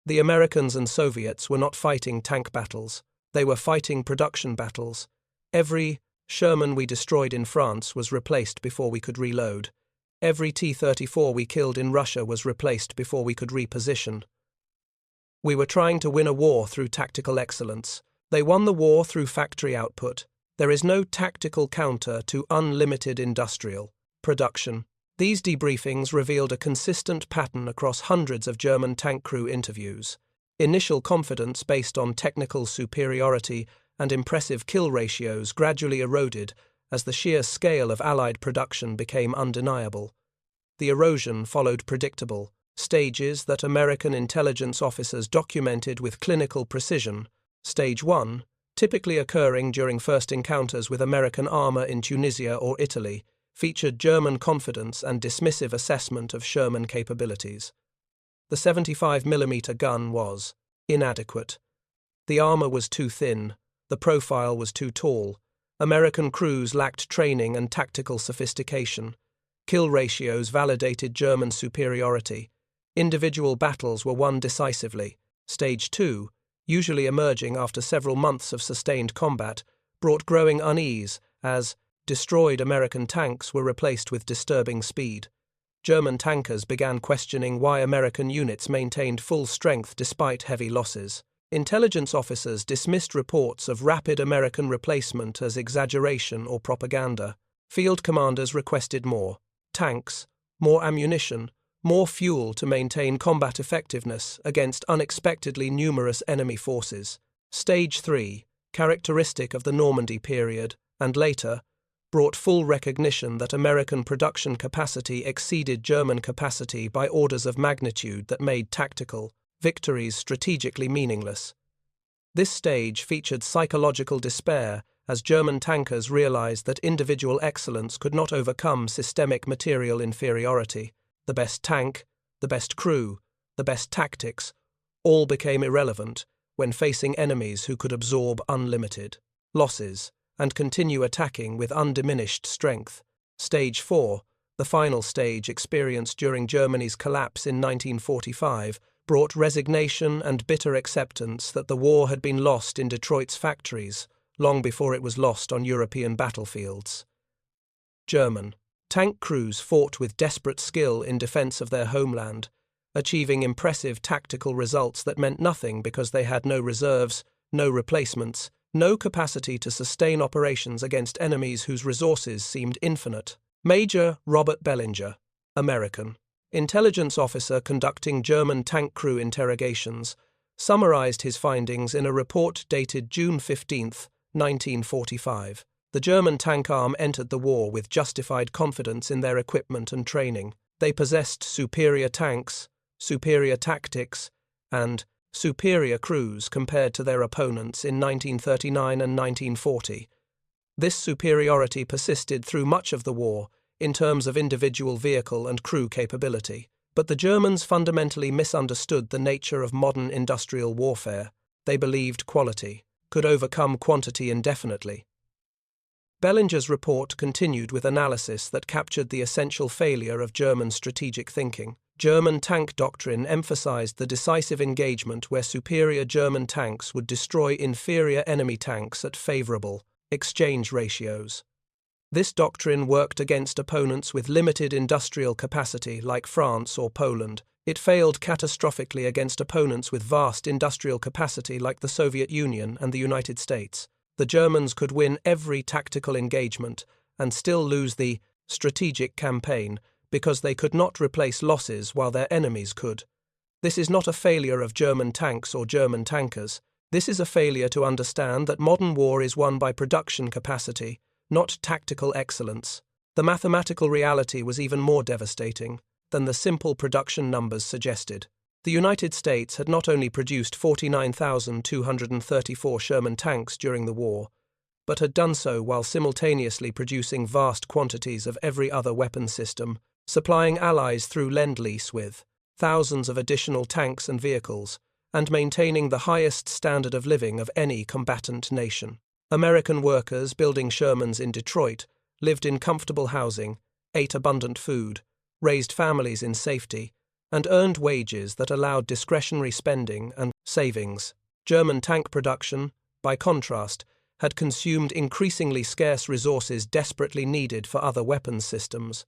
The Americans and Soviets were not fighting tank battles. They were fighting production battles. Every Sherman we destroyed in France was replaced before we could reload. Every T-34 we killed in Russia was replaced before we could reposition. We were trying to win a war through tactical excellence. They won the war through factory output. There is no tactical counter to unlimited industrial production. These debriefings revealed a consistent pattern across hundreds of German tank crew interviews. Initial confidence based on technical superiority and impressive kill ratios gradually eroded as the sheer scale of Allied production became undeniable. The erosion followed predictable stages that American intelligence officers documented with clinical precision. Stage 1, typically occurring during first encounters with American armor in Tunisia or Italy, featured German confidence and dismissive assessment of Sherman capabilities. The 75mm gun was inadequate. The armor was too thin, the profile was too tall. American crews lacked training and tactical sophistication. Kill ratios validated German superiority. Individual battles were won decisively. Stage 2, usually emerging after several months of sustained combat, brought growing unease as destroyed American tanks were replaced with disturbing speed. German tankers began questioning why American units maintained full strength despite heavy losses. Intelligence officers dismissed reports of rapid American replacement as exaggeration or propaganda. Field commanders requested more tanks, more ammunition, more fuel to maintain combat effectiveness against unexpectedly numerous enemy forces. Stage 3, characteristic of the Normandy period, and later, brought full recognition that American production capacity exceeded German capacity by orders of magnitude that made tactical victories strategically meaningless. This stage featured psychological despair as German tankers realized that individual excellence could not overcome systemic material inferiority. The best tank, the best crew, the best tactics, all became irrelevant when facing enemies who could absorb unlimited losses and continue attacking with undiminished strength. Stage 4, the final stage experienced during Germany's collapse in 1945, brought resignation and bitter acceptance that the war had been lost in Detroit's factories long before it was lost on European battlefields. German tank crews fought with desperate skill in defense of their homeland, achieving impressive tactical results that meant nothing because they had no reserves, no replacements, no capacity to sustain operations against enemies whose resources seemed infinite. Major Robert Bellinger, American intelligence officer conducting German tank crew interrogations, summarized his findings in a report dated June 15, 1945. The German tank arm entered the war with justified confidence in their equipment and training. They possessed superior tanks, superior tactics, and superior crews compared to their opponents in 1939 and 1940. This superiority persisted through much of the war in terms of individual vehicle and crew capability, but the Germans fundamentally misunderstood the nature of modern industrial warfare. They believed quality could overcome quantity indefinitely. Bellinger's report continued with analysis that captured the essential failure of German strategic thinking. German tank doctrine emphasized the decisive engagement where superior German tanks would destroy inferior enemy tanks at favorable exchange ratios. This doctrine worked against opponents with limited industrial capacity like France or Poland. It failed catastrophically against opponents with vast industrial capacity like the Soviet Union and the United States. The Germans could win every tactical engagement and still lose the strategic campaign because they could not replace losses while their enemies could. This is not a failure of German tanks or German tankers. This is a failure to understand that modern war is won by production capacity, not tactical excellence. The mathematical reality was even more devastating than the simple production numbers suggested. The United States had not only produced 49,234 Sherman tanks during the war, but had done so while simultaneously producing vast quantities of every other weapon system, supplying allies through Lend-Lease with thousands of additional tanks and vehicles, and maintaining the highest standard of living of any combatant nation. American workers building Shermans in Detroit lived in comfortable housing, ate abundant food, raised families in safety, and earned wages that allowed discretionary spending and savings. German tank production, by contrast, had consumed increasingly scarce resources desperately needed for other weapons systems,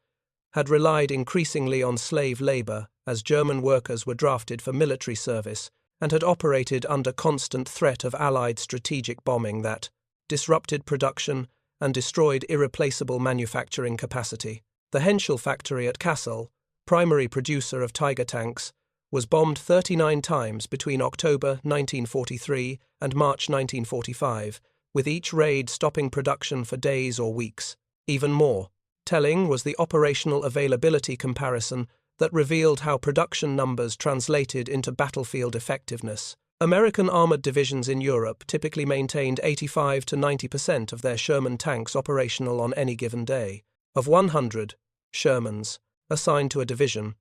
had relied increasingly on slave labor as German workers were drafted for military service, and had operated under constant threat of Allied strategic bombing that disrupted production and destroyed irreplaceable manufacturing capacity. The Henschel factory at Kassel, primary producer of Tiger tanks, was bombed 39 times between October 1943 and March 1945, with each raid stopping production for days or weeks. Even more telling was the operational availability comparison that revealed how production numbers translated into battlefield effectiveness. American armored divisions in Europe typically maintained 85 to 90% of their Sherman tanks operational on any given day. Of 100 Shermans assigned to a division,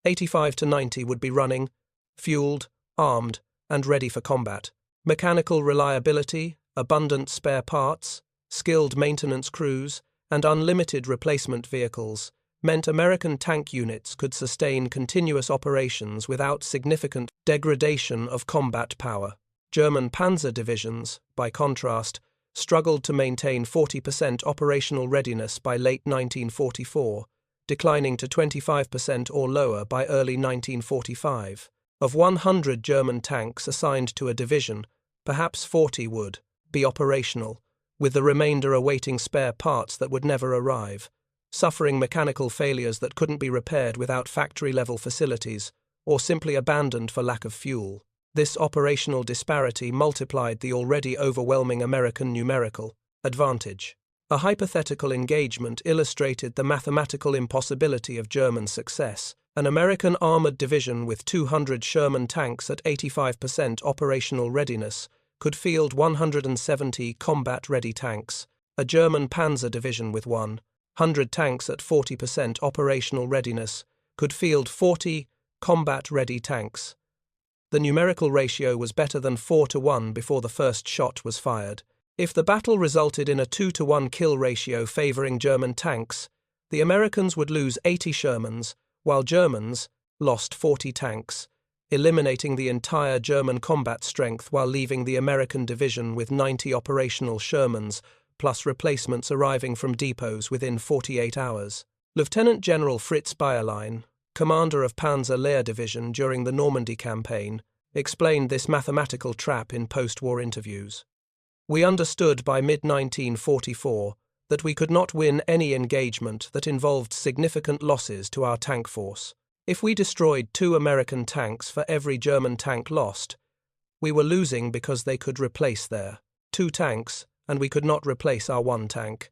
85 to 90 would be running, fueled, armed, and ready for combat. Mechanical reliability, abundant spare parts, skilled maintenance crews, and unlimited replacement vehicles meant American tank units could sustain continuous operations without significant degradation of combat power. German Panzer divisions, by contrast, struggled to maintain 40% operational readiness by late 1944, declining to 25% or lower by early 1945. Of 100 German tanks assigned to a division, perhaps 40 would be operational, with the remainder awaiting spare parts that would never arrive, suffering mechanical failures that couldn't be repaired without factory-level facilities, or simply abandoned for lack of fuel. This operational disparity multiplied the already overwhelming American numerical advantage. A hypothetical engagement illustrated the mathematical impossibility of German success. An American armored division with 200 Sherman tanks at 85% operational readiness could field 170 combat-ready tanks. A German Panzer division with 100 tanks at 40% operational readiness could field 40 combat-ready tanks. The numerical ratio was better than 4-1 before the first shot was fired. If the battle resulted in a 2-1 kill ratio favoring German tanks, the Americans would lose 80 Shermans, while Germans lost 40 tanks, eliminating the entire German combat strength while leaving the American division with 90 operational Shermans, plus replacements arriving from depots within 48 hours. Lieutenant General Fritz Bayerlein, commander of Panzer Lehr Division during the Normandy campaign, explained this mathematical trap in post-war interviews. "We understood by mid-1944 that we could not win any engagement that involved significant losses to our tank force. If we destroyed 2 American tanks for every German tank lost, we were losing because they could replace their 2 tanks and we could not replace our 1 tank.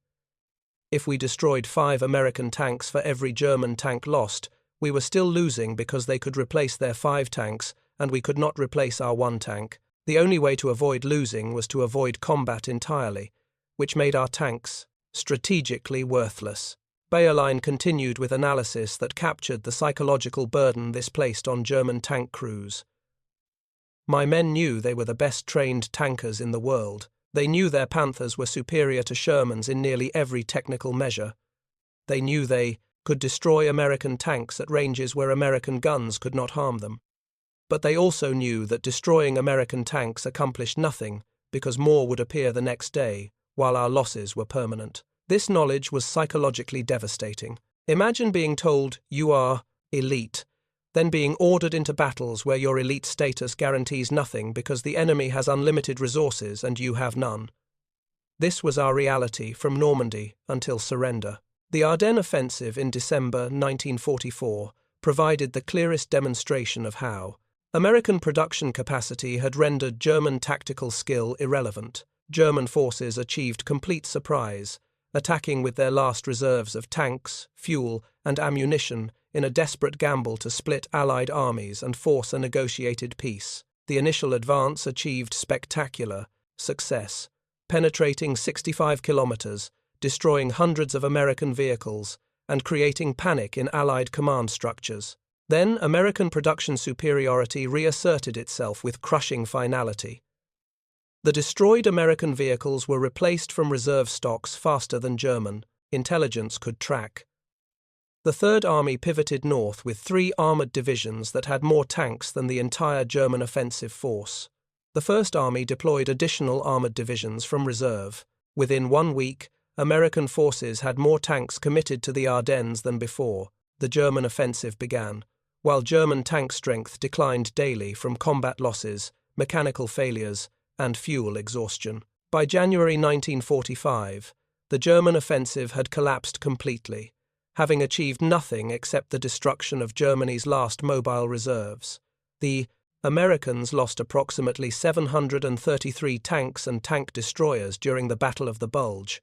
If we destroyed 5 American tanks for every German tank lost, we were still losing because they could replace their 5 tanks and we could not replace our 1 tank. The only way to avoid losing was to avoid combat entirely, which made our tanks strategically worthless." Bayerlein continued with analysis that captured the psychological burden this placed on German tank crews. "My men knew they were the best trained tankers in the world. They knew their Panthers were superior to Shermans in nearly every technical measure. They knew they could destroy American tanks at ranges where American guns could not harm them. But they also knew that destroying American tanks accomplished nothing because more would appear the next day, while our losses were permanent. This knowledge was psychologically devastating. Imagine being told you are elite, then being ordered into battles where your elite status guarantees nothing because the enemy has unlimited resources and you have none. This was our reality from Normandy until surrender. The Ardennes offensive in December 1944 provided the clearest demonstration of how American production capacity had rendered German tactical skill irrelevant. German forces achieved complete surprise, attacking with their last reserves of tanks, fuel, and ammunition in a desperate gamble to split Allied armies and force a negotiated peace. The initial advance achieved spectacular success, penetrating 65 kilometers, destroying hundreds of American vehicles, and creating panic in Allied command structures. Then American production superiority reasserted itself with crushing finality. The destroyed American vehicles were replaced from reserve stocks faster than German intelligence could track. The Third Army pivoted north with 3 armored divisions that had more tanks than the entire German offensive force. The First Army deployed additional armored divisions from reserve. Within 1 week, American forces had more tanks committed to the Ardennes than before. The German offensive began, while German tank strength declined daily from combat losses, mechanical failures, and fuel exhaustion. By January 1945, the German offensive had collapsed completely, having achieved nothing except the destruction of Germany's last mobile reserves. The Americans lost approximately 733 tanks and tank destroyers during the Battle of the Bulge.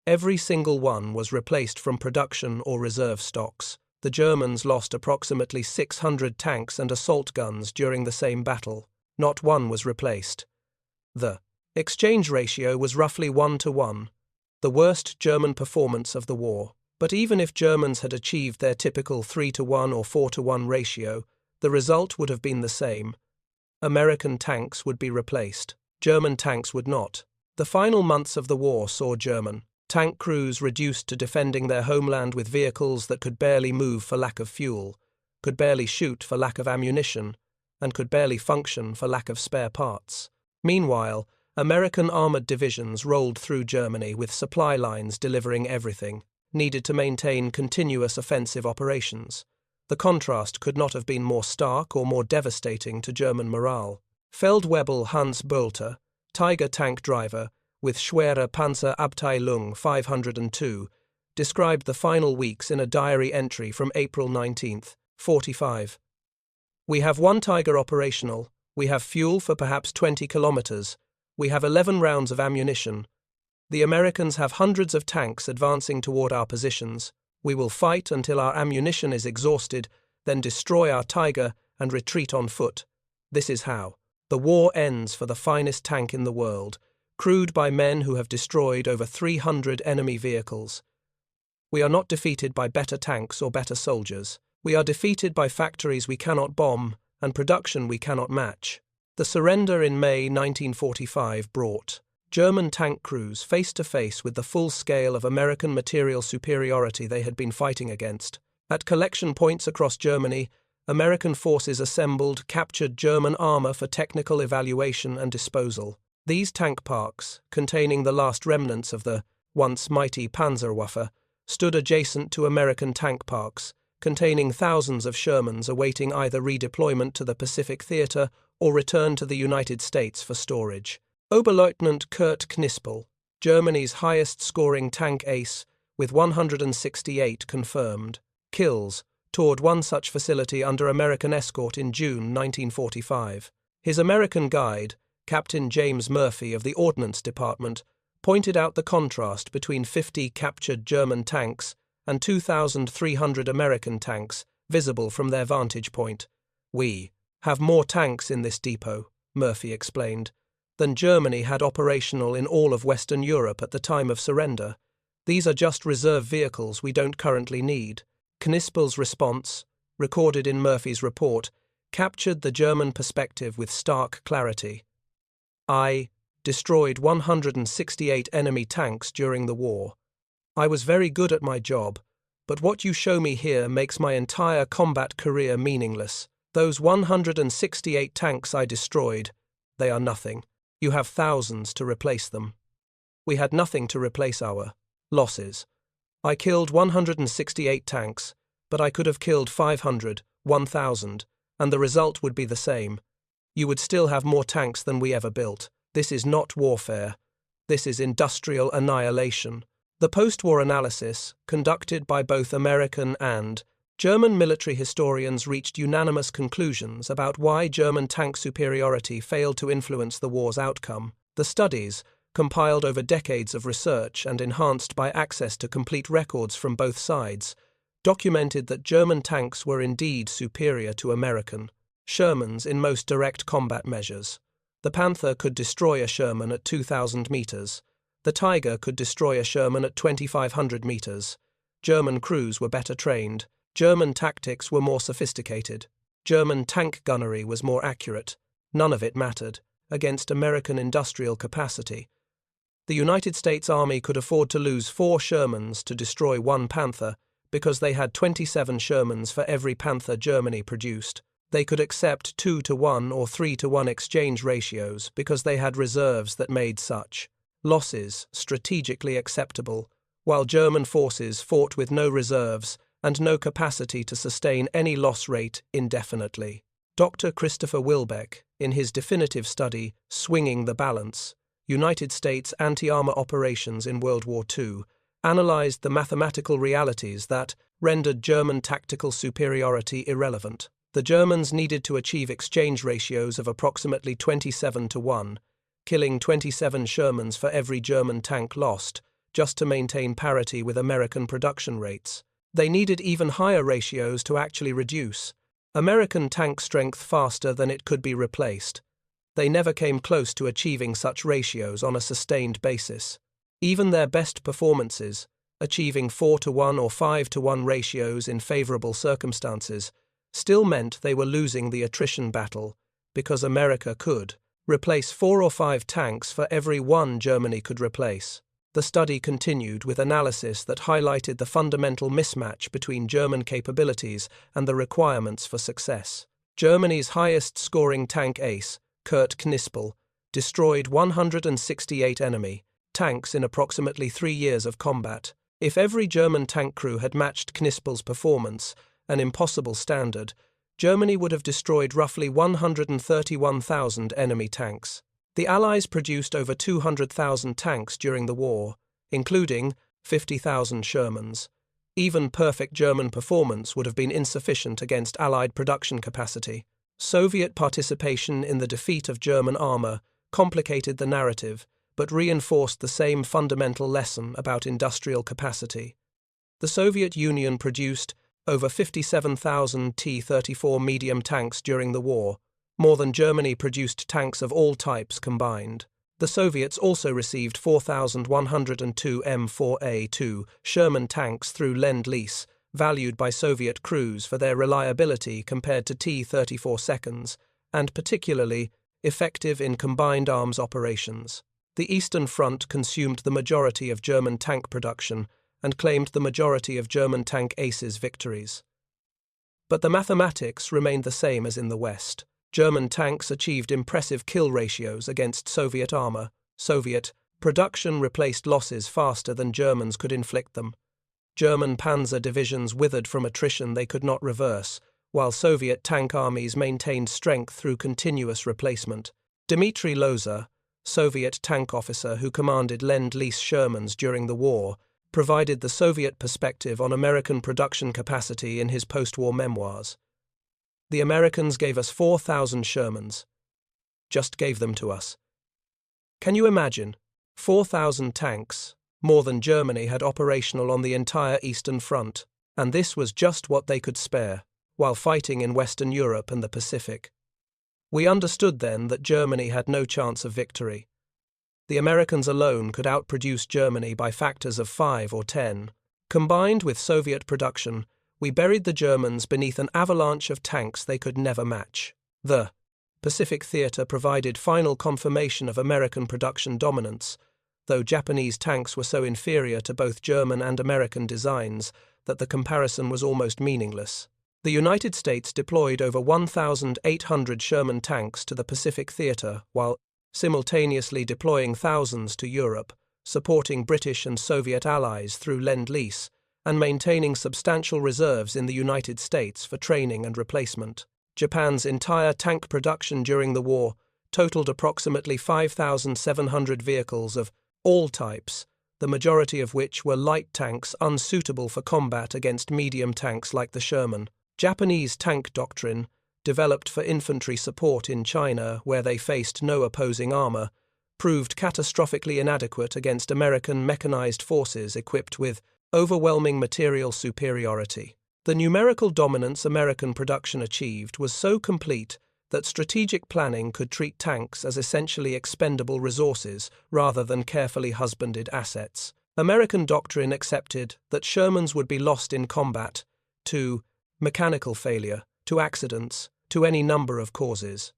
Every single one was replaced from production or reserve stocks. The Germans lost approximately 600 tanks and assault guns during the same battle. Not one was replaced. The exchange ratio was roughly 1-to-1, the worst German performance of the war. But even if Germans had achieved their typical 3-to-1 or 4-to-1 ratio, the result would have been the same. American tanks would be replaced. German tanks would not. The final months of the war saw German tank crews reduced to defending their homeland with vehicles that could barely move for lack of fuel, could barely shoot for lack of ammunition, and could barely function for lack of spare parts. Meanwhile, American armored divisions rolled through Germany with supply lines delivering everything needed to maintain continuous offensive operations. The contrast could not have been more stark or more devastating to German morale. Feldwebel Hans Bölter, Tiger tank driver with Schwere Panzerabteilung 502, described the final weeks in a diary entry from April 19, 45. "We have one Tiger operational, we have fuel for perhaps 20 kilometers, we have 11 rounds of ammunition. The Americans have hundreds of tanks advancing toward our positions. We will fight until our ammunition is exhausted, then destroy our Tiger and retreat on foot. This is how the war ends for the finest tank in the world, crewed by men who have destroyed over 300 enemy vehicles. We are not defeated by better tanks or better soldiers. We are defeated by factories we cannot bomb and production we cannot match." The surrender in May 1945 brought German tank crews face-to-face with the full scale of American material superiority they had been fighting against. At collection points across Germany, American forces assembled captured German armor for technical evaluation and disposal. These tank parks, containing the last remnants of the once mighty Panzerwaffe, stood adjacent to American tank parks, containing thousands of Shermans awaiting either redeployment to the Pacific Theater or return to the United States for storage. Oberleutnant Kurt Knispel, Germany's highest-scoring tank ace, with 168 confirmed kills, toured one such facility under American escort in June 1945. His American guide, Captain James Murphy of the Ordnance Department, pointed out the contrast between 50 captured German tanks and 2,300 American tanks visible from their vantage point. "We have more tanks in this depot," Murphy explained, "than Germany had operational in all of Western Europe at the time of surrender. These are just reserve vehicles we don't currently need." Knispel's response, recorded in Murphy's report, captured the German perspective with stark clarity. "I destroyed 168 enemy tanks during the war. I was very good at my job, but what you show me here makes my entire combat career meaningless. Those 168 tanks I destroyed, they are nothing. You have thousands to replace them. We had nothing to replace our losses. I killed 168 tanks, but I could have killed 500, 1,000, and the result would be the same. You would still have more tanks than we ever built. This is not warfare. This is industrial annihilation." The post-war analysis, conducted by both American and German military historians, reached unanimous conclusions about why German tank superiority failed to influence the war's outcome. The studies, compiled over decades of research and enhanced by access to complete records from both sides, documented that German tanks were indeed superior to American Shermans in most direct combat measures. The Panther could destroy a Sherman at 2,000 meters. The Tiger could destroy a Sherman at 2,500 meters. German crews were better trained. German tactics were more sophisticated. German tank gunnery was more accurate. None of it mattered against American industrial capacity. The United States Army could afford to lose 4 Shermans to destroy 1 Panther because they had 27 Shermans for every Panther Germany produced. They could accept 2-to-1 or 3-to-1 exchange ratios because they had reserves that made such losses strategically acceptable, while German forces fought with no reserves and no capacity to sustain any loss rate indefinitely. Dr. Christopher Wilbeck, in his definitive study, Swinging the Balance, United States Anti-Armor Operations in World War II, analyzed the mathematical realities that rendered German tactical superiority irrelevant. The Germans needed to achieve exchange ratios of approximately 27-to-1, killing 27 Shermans for every German tank lost, just to maintain parity with American production rates. They needed even higher ratios to actually reduce American tank strength faster than it could be replaced. they never came close to achieving such ratios on a sustained basis. Even their best performances, achieving 4-to-1 or 5-to-1 ratios in favorable circumstances, still meant they were losing the attrition battle, because America could replace 4 or 5 tanks for every one Germany could replace. The study continued with analysis that highlighted the fundamental mismatch between German capabilities and the requirements for success. Germany's highest-scoring tank ace, Kurt Knispel, destroyed 168 enemy tanks in approximately 3 years of combat. If every German tank crew had matched Knispel's performance, an impossible standard, Germany would have destroyed roughly 131,000 enemy tanks. The Allies produced over 200,000 tanks during the war, including 50,000 Shermans. Even perfect German performance would have been insufficient against Allied production capacity. Soviet participation in the defeat of German armor complicated the narrative, but reinforced the same fundamental lesson about industrial capacity. The Soviet Union produced over 57,000 T-34 medium tanks during the war, more than Germany produced tanks of all types combined. The Soviets also received 4,102 M4A2 Sherman tanks through Lend-Lease, valued by Soviet crews for their reliability compared to T-34 seconds, and particularly effective in combined arms operations. The Eastern Front consumed the majority of German tank production and claimed the majority of German tank aces' victories. But the mathematics remained the same as in the West. German tanks achieved impressive kill ratios against Soviet armor. Soviet production replaced losses faster than Germans could inflict them. German panzer divisions withered from attrition they could not reverse, while Soviet tank armies maintained strength through continuous replacement. Dmitry Loza, Soviet tank officer who commanded Lend-Lease Shermans during the war, provided the Soviet perspective on American production capacity in his post-war memoirs. The Americans gave us 4,000 Shermans. Just gave them to us. Can you imagine? 4,000 tanks, more than Germany had operational on the entire Eastern Front, and this was just what they could spare, while fighting in Western Europe and the Pacific. We understood then that Germany had no chance of victory. The Americans alone could outproduce Germany by factors of 5 or 10. Combined with Soviet production, we buried the Germans beneath an avalanche of tanks they could never match. The Pacific Theater provided final confirmation of American production dominance, though Japanese tanks were so inferior to both German and American designs that the comparison was almost meaningless. The United States deployed over 1,800 Sherman tanks to the Pacific Theater while simultaneously deploying thousands to Europe, supporting British and Soviet allies through Lend-Lease, and maintaining substantial reserves in the United States for training and replacement. Japan's entire tank production during the war totaled approximately 5,700 vehicles of all types, the majority of which were light tanks unsuitable for combat against medium tanks like the Sherman. Japanese tank doctrine, developed for infantry support in China where they faced no opposing armor, proved catastrophically inadequate against American mechanized forces equipped with overwhelming material superiority. The numerical dominance American production achieved was so complete that strategic planning could treat tanks as essentially expendable resources rather than carefully husbanded assets. American doctrine accepted that Shermans would be lost in combat to mechanical failure, to accidents, to any number of causes.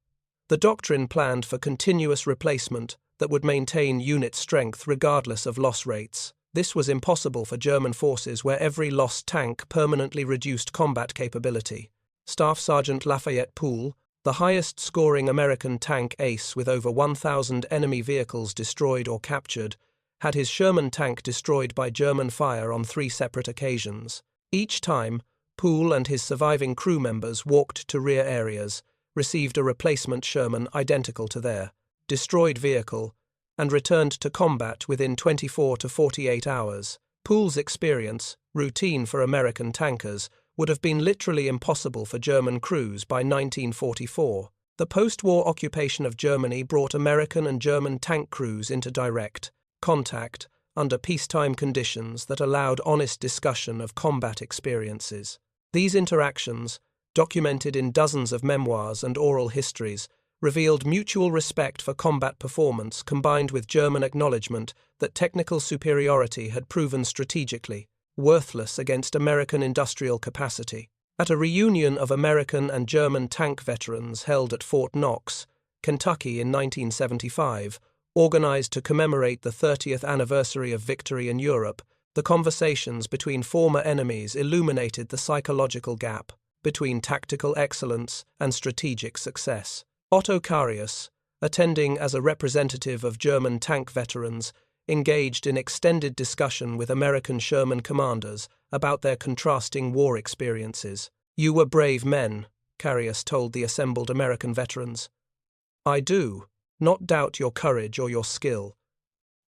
The doctrine planned for continuous replacement that would maintain unit strength regardless of loss rates. This was impossible for German forces where every lost tank permanently reduced combat capability. Staff Sergeant Lafayette Poole, the highest-scoring American tank ace with over 1,000 enemy vehicles destroyed or captured, had his Sherman tank destroyed by German fire on 3 separate occasions. Each time, Poole and his surviving crew members walked to rear areas, received a replacement Sherman identical to their destroyed vehicle, and returned to combat within 24 to 48 hours. Poole's experience, routine for American tankers, would have been literally impossible for German crews by 1944. The post-war occupation of Germany brought American and German tank crews into direct contact under peacetime conditions that allowed honest discussion of combat experiences. These interactions, documented in dozens of memoirs and oral histories, revealed mutual respect for combat performance combined with German acknowledgement that technical superiority had proven strategically worthless against American industrial capacity. At a reunion of American and German tank veterans held at Fort Knox, Kentucky in 1975, organized to commemorate the 30th anniversary of victory in Europe, the conversations between former enemies illuminated the psychological gap between tactical excellence and strategic success. Otto Carius, attending as a representative of German tank veterans, engaged in extended discussion with American Sherman commanders about their contrasting war experiences. "You were brave men," Carius told the assembled American veterans. "I do not doubt your courage or your skill.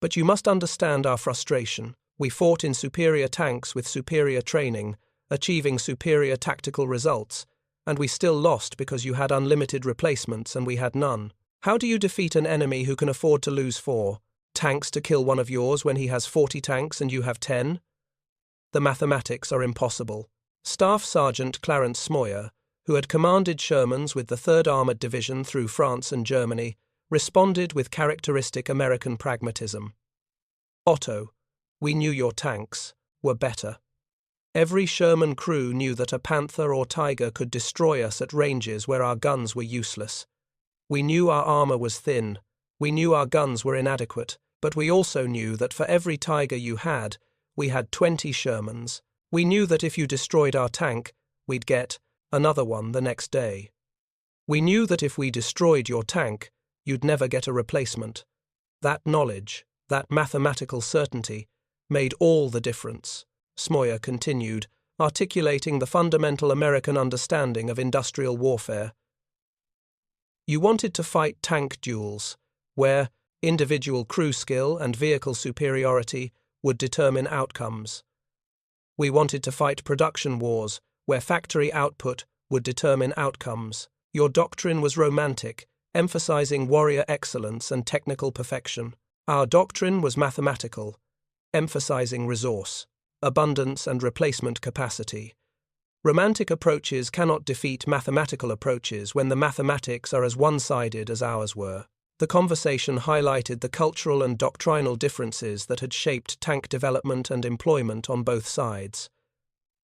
But you must understand our frustration. We fought in superior tanks with superior training, achieving superior tactical results, and we still lost because you had unlimited replacements and we had none. How do you defeat an enemy who can afford to lose 4 tanks to kill one of yours when he has 40 tanks and you have 10? The mathematics are impossible." Staff Sergeant Clarence Smoyer, who had commanded Shermans with the 3rd Armored Division through France and Germany, responded with characteristic American pragmatism. "Otto, we knew your tanks were better. Every Sherman crew knew that a Panther or Tiger could destroy us at ranges where our guns were useless. We knew our armor was thin, we knew our guns were inadequate, but we also knew that for every Tiger you had, we had 20 Shermans. We knew that if you destroyed our tank, we'd get another one the next day. We knew that if we destroyed your tank, you'd never get a replacement. That knowledge, that mathematical certainty, made all the difference," Smoyer continued, articulating the fundamental American understanding of industrial warfare. "You wanted to fight tank duels, where individual crew skill and vehicle superiority would determine outcomes. We wanted to fight production wars, where factory output would determine outcomes. Your doctrine was romantic, emphasizing warrior excellence and technical perfection. Our doctrine was mathematical, emphasizing resource, abundance and replacement capacity. Romantic approaches cannot defeat mathematical approaches when the mathematics are as one-sided as ours were." The conversation highlighted the cultural and doctrinal differences that had shaped tank development and employment on both sides.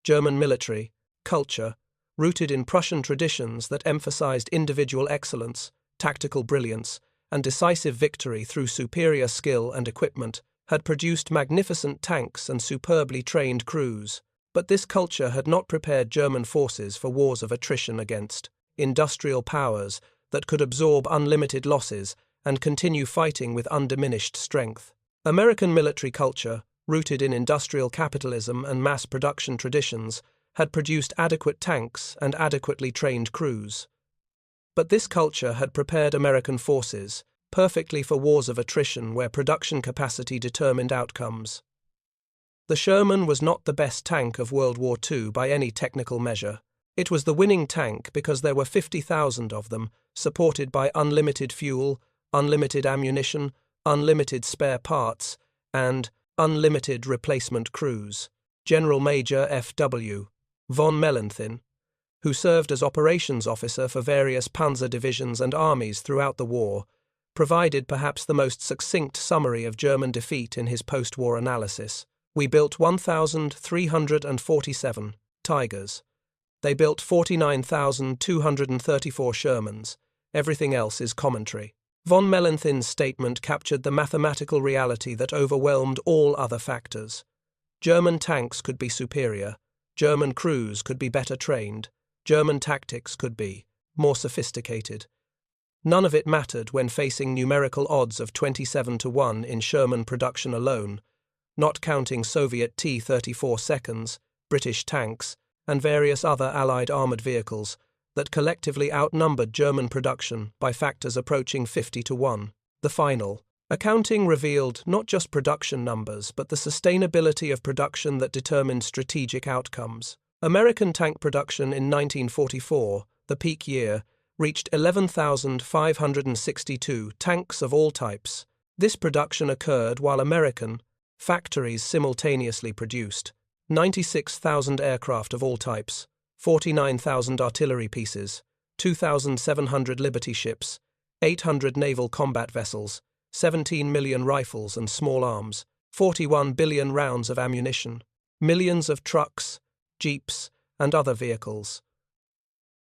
German military culture, rooted in Prussian traditions that emphasized individual excellence, tactical brilliance, and decisive victory through superior skill and equipment, had produced magnificent tanks and superbly trained crews. But this culture had not prepared German forces for wars of attrition against industrial powers that could absorb unlimited losses and continue fighting with undiminished strength. American military culture, rooted in industrial capitalism and mass production traditions, had produced adequate tanks and adequately trained crews. But this culture had prepared American forces perfectly for wars of attrition where production capacity determined outcomes. The Sherman was not the best tank of World War II by any technical measure. It was the winning tank because there were 50,000 of them, supported by unlimited fuel, unlimited ammunition, unlimited spare parts, and unlimited replacement crews. General Major F.W. von Mellenthin, who served as operations officer for various Panzer divisions and armies throughout the war, provided perhaps the most succinct summary of German defeat in his post-war analysis. "We built 1,347 Tigers. They built 49,234 Shermans. Everything else is commentary." Von Mellenthin's statement captured the mathematical reality that overwhelmed all other factors. German tanks could be superior, German crews could be better trained, German tactics could be more sophisticated. None of it mattered when facing numerical odds of 27-1 in Sherman production alone, not counting Soviet T-34 seconds, British tanks, and various other Allied armoured vehicles that collectively outnumbered German production by factors approaching 50-1. The final accounting revealed not just production numbers but the sustainability of production that determined strategic outcomes. American tank production in 1944, the peak year, reached 11,562 tanks of all types. This production occurred while American factories simultaneously produced 96,000 aircraft of all types, 49,000 artillery pieces, 2,700 Liberty ships, 800 naval combat vessels, 17 million rifles and small arms, 41 billion rounds of ammunition, millions of trucks, jeeps, and other vehicles.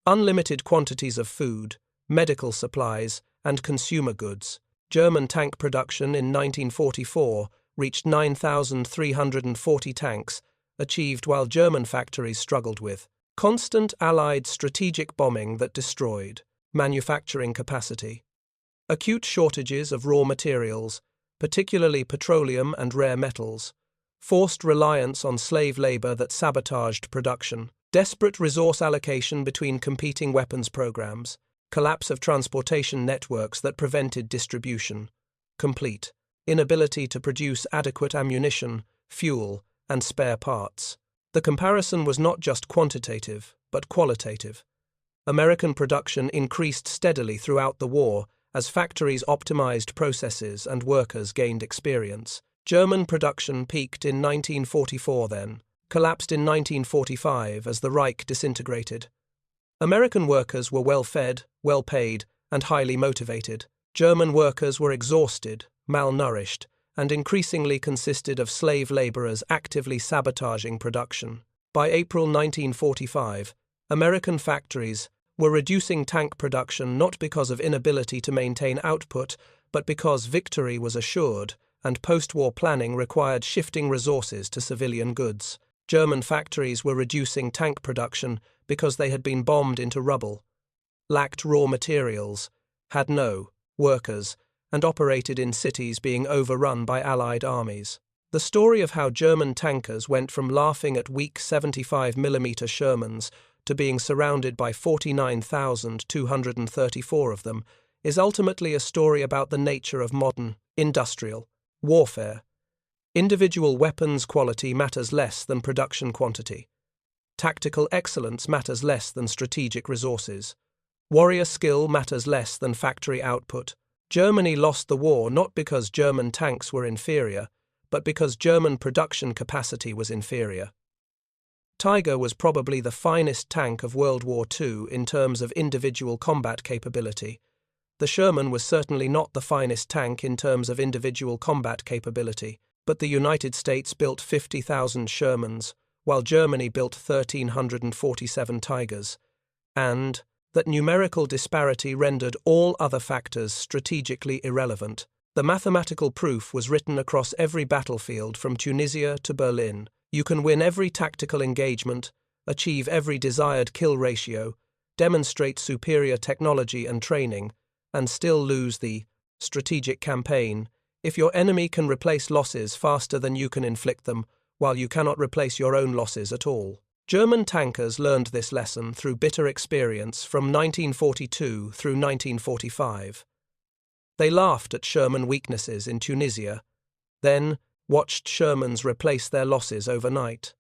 Unlimited quantities of food, medical supplies, and consumer goods. German tank production in 1944 reached 9,340 tanks, achieved while German factories struggled with constant Allied strategic bombing that destroyed manufacturing capacity, acute shortages of raw materials, particularly petroleum and rare metals, forced reliance on slave labor that sabotaged production, desperate resource allocation between competing weapons programs, collapse of transportation networks that prevented distribution, complete inability to produce adequate ammunition, fuel, and spare parts. The comparison was not just quantitative, but qualitative. American production increased steadily throughout the war as factories optimized processes and workers gained experience. German production peaked in 1944 then, collapsed in 1945 as the Reich disintegrated. American workers were well-fed, well-paid, and highly motivated. German workers were exhausted, malnourished, and increasingly consisted of slave laborers actively sabotaging production. By April 1945, American factories were reducing tank production not because of inability to maintain output, but because victory was assured and post-war planning required shifting resources to civilian goods. German factories were reducing tank production because they had been bombed into rubble, lacked raw materials, had no workers, and operated in cities being overrun by Allied armies. The story of how German tankers went from laughing at weak 75mm Shermans to being surrounded by 49,234 of them is ultimately a story about the nature of modern, industrial warfare. Individual weapons quality matters less than production quantity. Tactical excellence matters less than strategic resources. Warrior skill matters less than factory output. Germany lost the war not because German tanks were inferior, but because German production capacity was inferior. Tiger was probably the finest tank of World War II in terms of individual combat capability. The Sherman was certainly not the finest tank in terms of individual combat capability, but the United States built 50,000 Shermans, while Germany built 1,347 Tigers, and that numerical disparity rendered all other factors strategically irrelevant. The mathematical proof was written across every battlefield from Tunisia to Berlin. You can win every tactical engagement, achieve every desired kill ratio, demonstrate superior technology and training, and still lose the strategic campaign if your enemy can replace losses faster than you can inflict them, while you cannot replace your own losses at all. German tankers learned this lesson through bitter experience from 1942 through 1945. They laughed at Sherman weaknesses in Tunisia, then watched Shermans replace their losses overnight.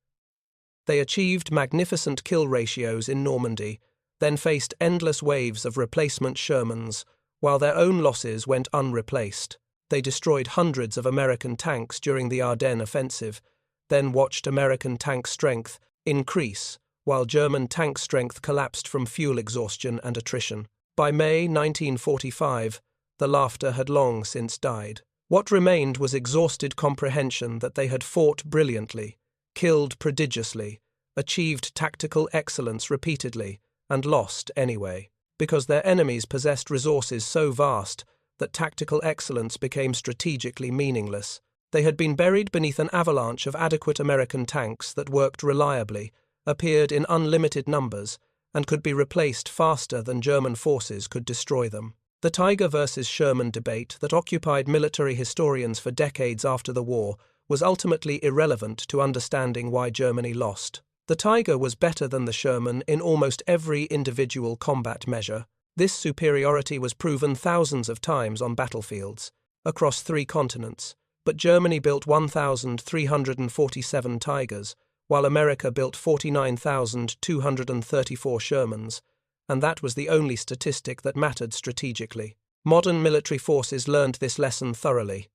They achieved magnificent kill ratios in Normandy, then faced endless waves of replacement Shermans, while their own losses went unreplaced. They destroyed hundreds of American tanks during the Ardennes offensive, then watched American tank strength increase, while German tank strength collapsed from fuel exhaustion and attrition. By May 1945, the laughter had long since died. What remained was exhausted comprehension that they had fought brilliantly, killed prodigiously, achieved tactical excellence repeatedly, and lost anyway, because their enemies possessed resources so vast that tactical excellence became strategically meaningless. They had been buried beneath an avalanche of adequate American tanks that worked reliably, appeared in unlimited numbers, and could be replaced faster than German forces could destroy them. The Tiger versus Sherman debate that occupied military historians for decades after the war was ultimately irrelevant to understanding why Germany lost. The Tiger was better than the Sherman in almost every individual combat measure. This superiority was proven thousands of times on battlefields, across 3 continents, but Germany built 1,347 Tigers, while America built 49,234 Shermans, and that was the only statistic that mattered strategically. Modern military forces learned this lesson thoroughly.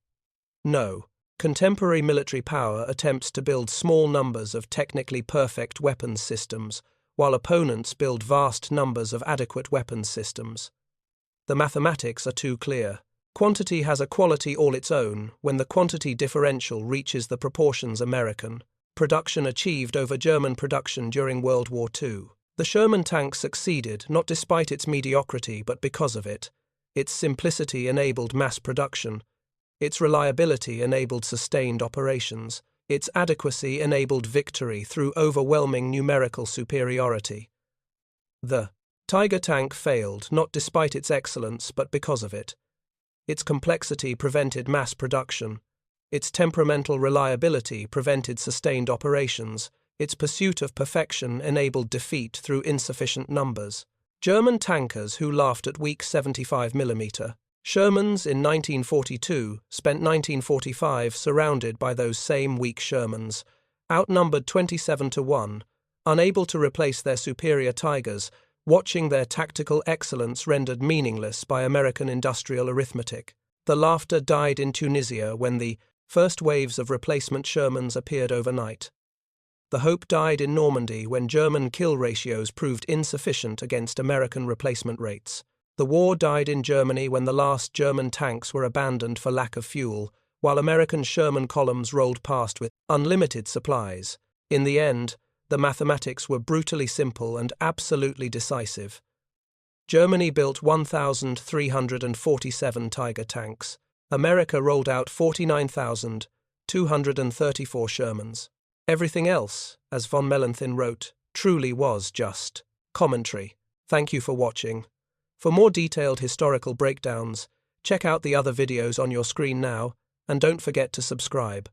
No, contemporary military power attempts to build small numbers of technically perfect weapons systems, while opponents build vast numbers of adequate weapons systems. The mathematics are too clear. Quantity has a quality all its own when the quantity differential reaches the proportions American production achieved over German production during World War II. The Sherman tank succeeded not despite its mediocrity but because of it. Its simplicity enabled mass production. Its reliability enabled sustained operations. Its adequacy enabled victory through overwhelming numerical superiority. The Tiger tank failed not despite its excellence but because of it. Its complexity prevented mass production. Its temperamental reliability prevented sustained operations. Its pursuit of perfection enabled defeat through insufficient numbers. German tankers who laughed at weak 75mm Shermans in 1942 spent 1945 surrounded by those same weak Shermans, outnumbered 27-1, unable to replace their superior Tigers, watching their tactical excellence rendered meaningless by American industrial arithmetic. The laughter died in Tunisia when the first waves of replacement Shermans appeared overnight. The hope died in Normandy when German kill ratios proved insufficient against American replacement rates. The war died in Germany when the last German tanks were abandoned for lack of fuel, while American Sherman columns rolled past with unlimited supplies. In the end, the mathematics were brutally simple and absolutely decisive. Germany built 1,347 Tiger tanks. America rolled out 49,234 Shermans. Everything else, as von Mellenthin wrote, truly was just commentary. Thank you for watching. For more detailed historical breakdowns, check out the other videos on your screen now, and don't forget to subscribe.